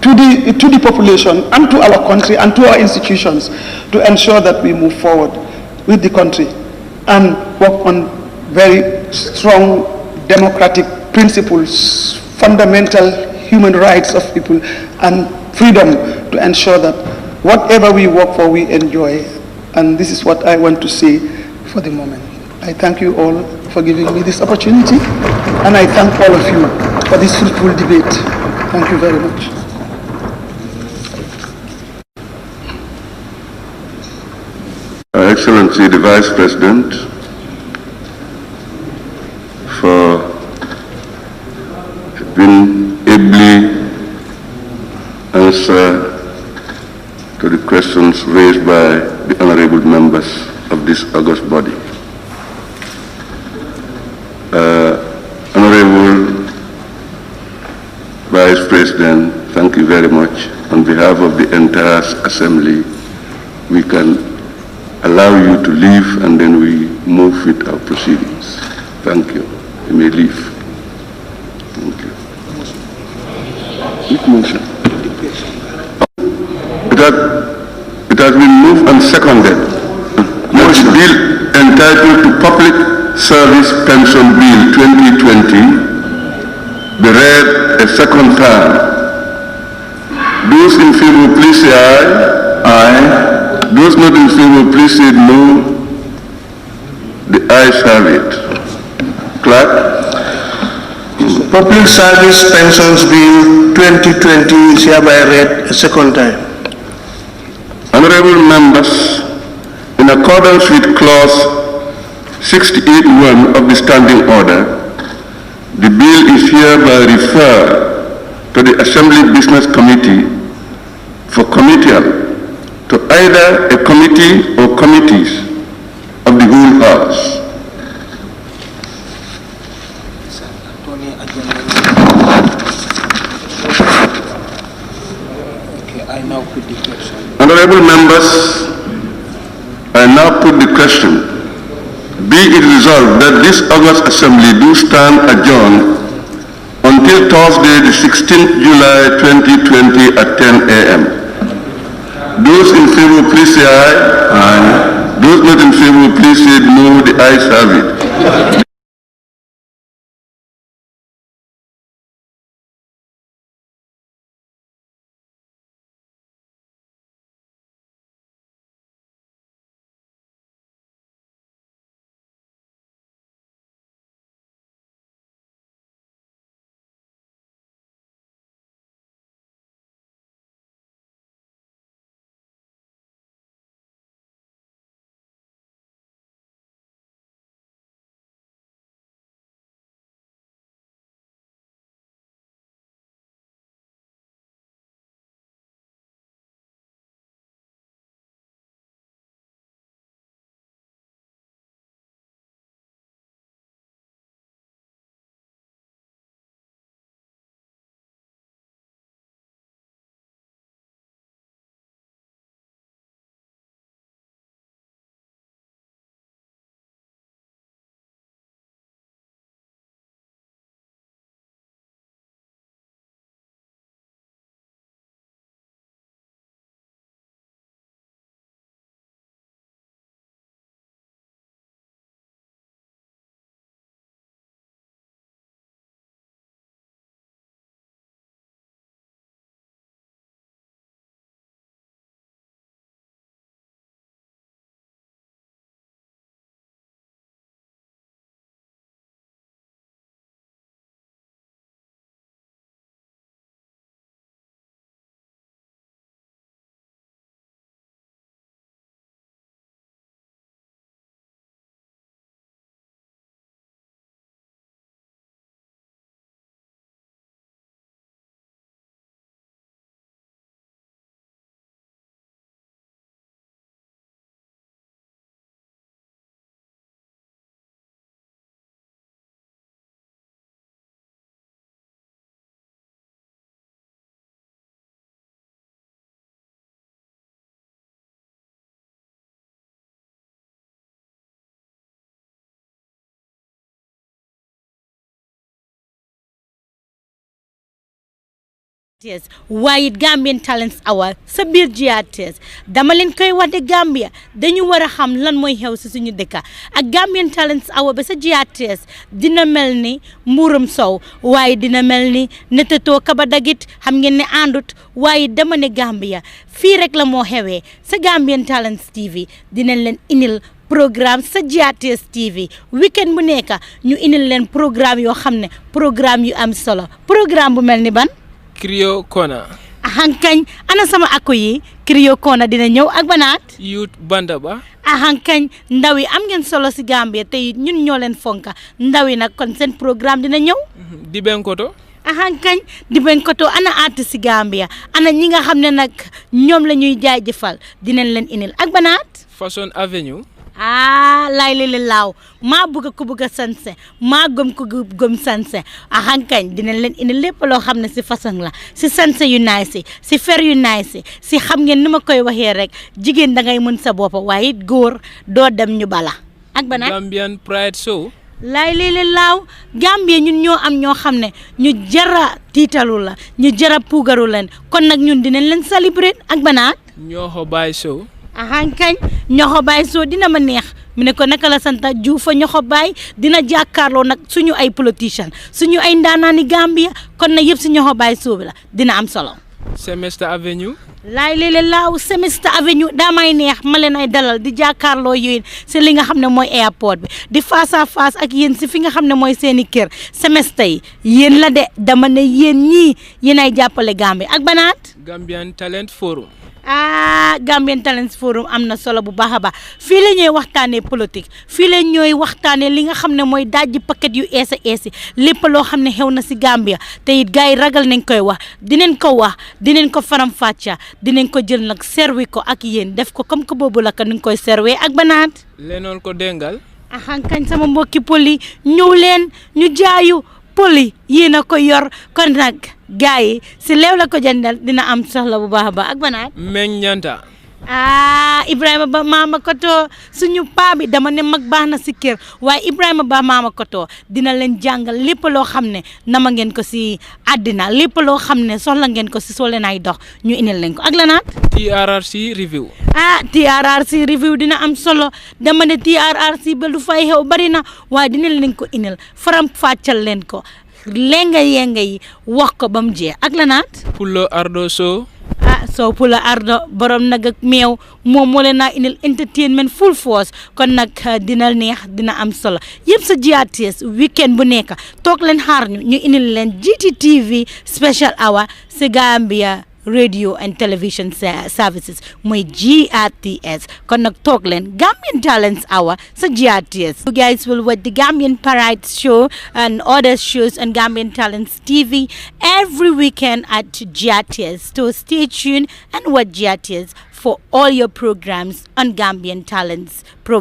to the population and to our country and to our institutions to ensure that we move forward with the country and work on very strong democratic principles, fundamental human rights of people and freedom to ensure that whatever we work for, we enjoy. And this is what I want to say for the moment. I thank you all for giving me this opportunity, and I thank all of you for this fruitful debate. Thank you very much. Excellency the Vice President, for being ably answer to the questions raised by the honorable members of this august body. Honorable Vice President, thank you very much. On behalf of the entire Assembly, we can allow you to leave and then we move with our proceedings. Thank you. You may leave. Thank you. Which motion? It has been moved and seconded. Motion. The bill entitled to Public Service Pension Bill 2020 be read a second time. Those in favor, please say aye. Aye. Those not in favor, please say no. The ayes have it. Clerk. Public Service Pensions Bill 2020 is hereby read a second time. Honorable members, in accordance with clause 68(1) of the Standing Order, the bill is hereby referred to the Assembly Business Committee for committal to either a committee or committees of the whole House. Honorable members, I now put the question. Be it resolved that this August Assembly do stand adjourned until Thursday, the 16th July 2020 at 10 a.m. Those in favor, please say aye. Aye. Those not in favor, please say no. The ayes have it. waaye it Gambian Talents Hour sa biir GRTS dama leen koy wax de Gambia dañu war a xam lan mooy xew si suñu dëkk ak Gambian Talents Hour ba sa GRTS dina mel ni mbuurum sow waaye dina mel ni netetoo kaba dagit xam ngeen ne àndut waaye dama ne Gambia fii rek la moo xewee sa Gambian Talents TV dinañ leen inil programme sa GRTS TV weekend bu nekk ñu inil leen programme yoo xam ne programme yu am solo programme bu mel ni ban Krio Kona. Ahankañ ana sama ako yi Krio Kona dina ñëw ak banaat Youth Banda ba. ahankañ ndaw yi am ngeen solo si Gambia te ñun ñoo leen fonka ndaw yi nag kon seen programme dina ñëw di benkoto. ahankañ di benkoto ana artiste si Gambia ana ñi nga xam ne nag ñoom la ñuy jaajëfal dinañ leen inil ak banaat Fashion Avenue. laay li laaw maa bëgg ko bëgg a sanse maa gëm ko gëm sanse ahankañ dinañ leen indi lépp loo xam ne si façon la si sanse yu naay si fer yu naay si xam ngeen ni ma koy waxee rek jigéen da ngay mën sa bopp waaye it góor doo dem ñu bala ak bana Gambian Pride Show. laay li laaw Gambie ñun ñoo am ñoo xam ne ñu jara tiitalu la ñu jara puugaru leen kon nag ñun dinañ leen célébrer ak banaat Ñoxo Baay Show. ahankañ ñoxo baay soo dina ma neex mu ne ko naka la santa Juufa ñoxo baay dina jàkkaarloo nag suñu ay politician suñu ay ndaanaani Gambia kon nag yëpp si ñoxo baay soo bi la dina am solo Semester Avenue. laay léeg-léeg laaw Semester Avenue daa may neex ma leen ay dalal di jàkkaarloo yéen si li nga xam ne mooy airport bi di face à face ak yéen si fi nga xam ne mooy seeni kër Semester yi yéen la de dama ne yéen ñii yéen ay jàppale Gambie ak banaat Gambian Talent Forum. Gambian Talents Forum am na solo bu baax a baax fii la ñooy waxtaanee politique fii la ñooy waxtaanee li nga xam ne mooy dajji paquet yu eesi lépp loo xam ne xew na si Gambia te it gars yi ragal nañ koy wax dinañ ko faram-fàcca dinañ ko jël nag servi ko ak yéen def ko comme que boobu la ko ni nga koy servé ak banaat Lenoon ko dengal. ahankañ sama mbokki poli ñëw leen ñu jaayu poli yéen a ko yor kon nag gars yi si leew la ko jëndal dina am soxla bu baax a baax ak banaat Meññanta. Ibrahima Ba Mama Koto suñu paa bi dama ne mag baax na si kër waaye Ibrahima Ba Mama Koto dina leen jàngal lépp loo xam ne nama ngeen ko si àddina lépp loo xam ne soxla ngeen ko si soo leen ay dox ñu indil leen ko ak lanaat TRRC Review. TRRC Review dina am solo dama ne TRRC ba lu fay xew bari na waaye dina leen ko indil faram fàccal leen ko lenga yenga yi wax ko ba mu jeex ak lanaat Pulo Ardo Show. soo Pula Ardo borom nag ak meew moom moo leen naa indil entertainment full force kon nag dina neex dina am solo yëpp sa GRTS weekend bu nekk toog leen xaar ñu indil leen GTTV special hour si Gambia radio and television services mooy GRTS kon nag toog leen Gambian Talents Hour sa GRTS. You guys will watch the Gambian Pride Show and other shows on Gambian Talents TV every weekend at GRTS. So stay tuned and watch GRTS for all your programs on Gambian Talents.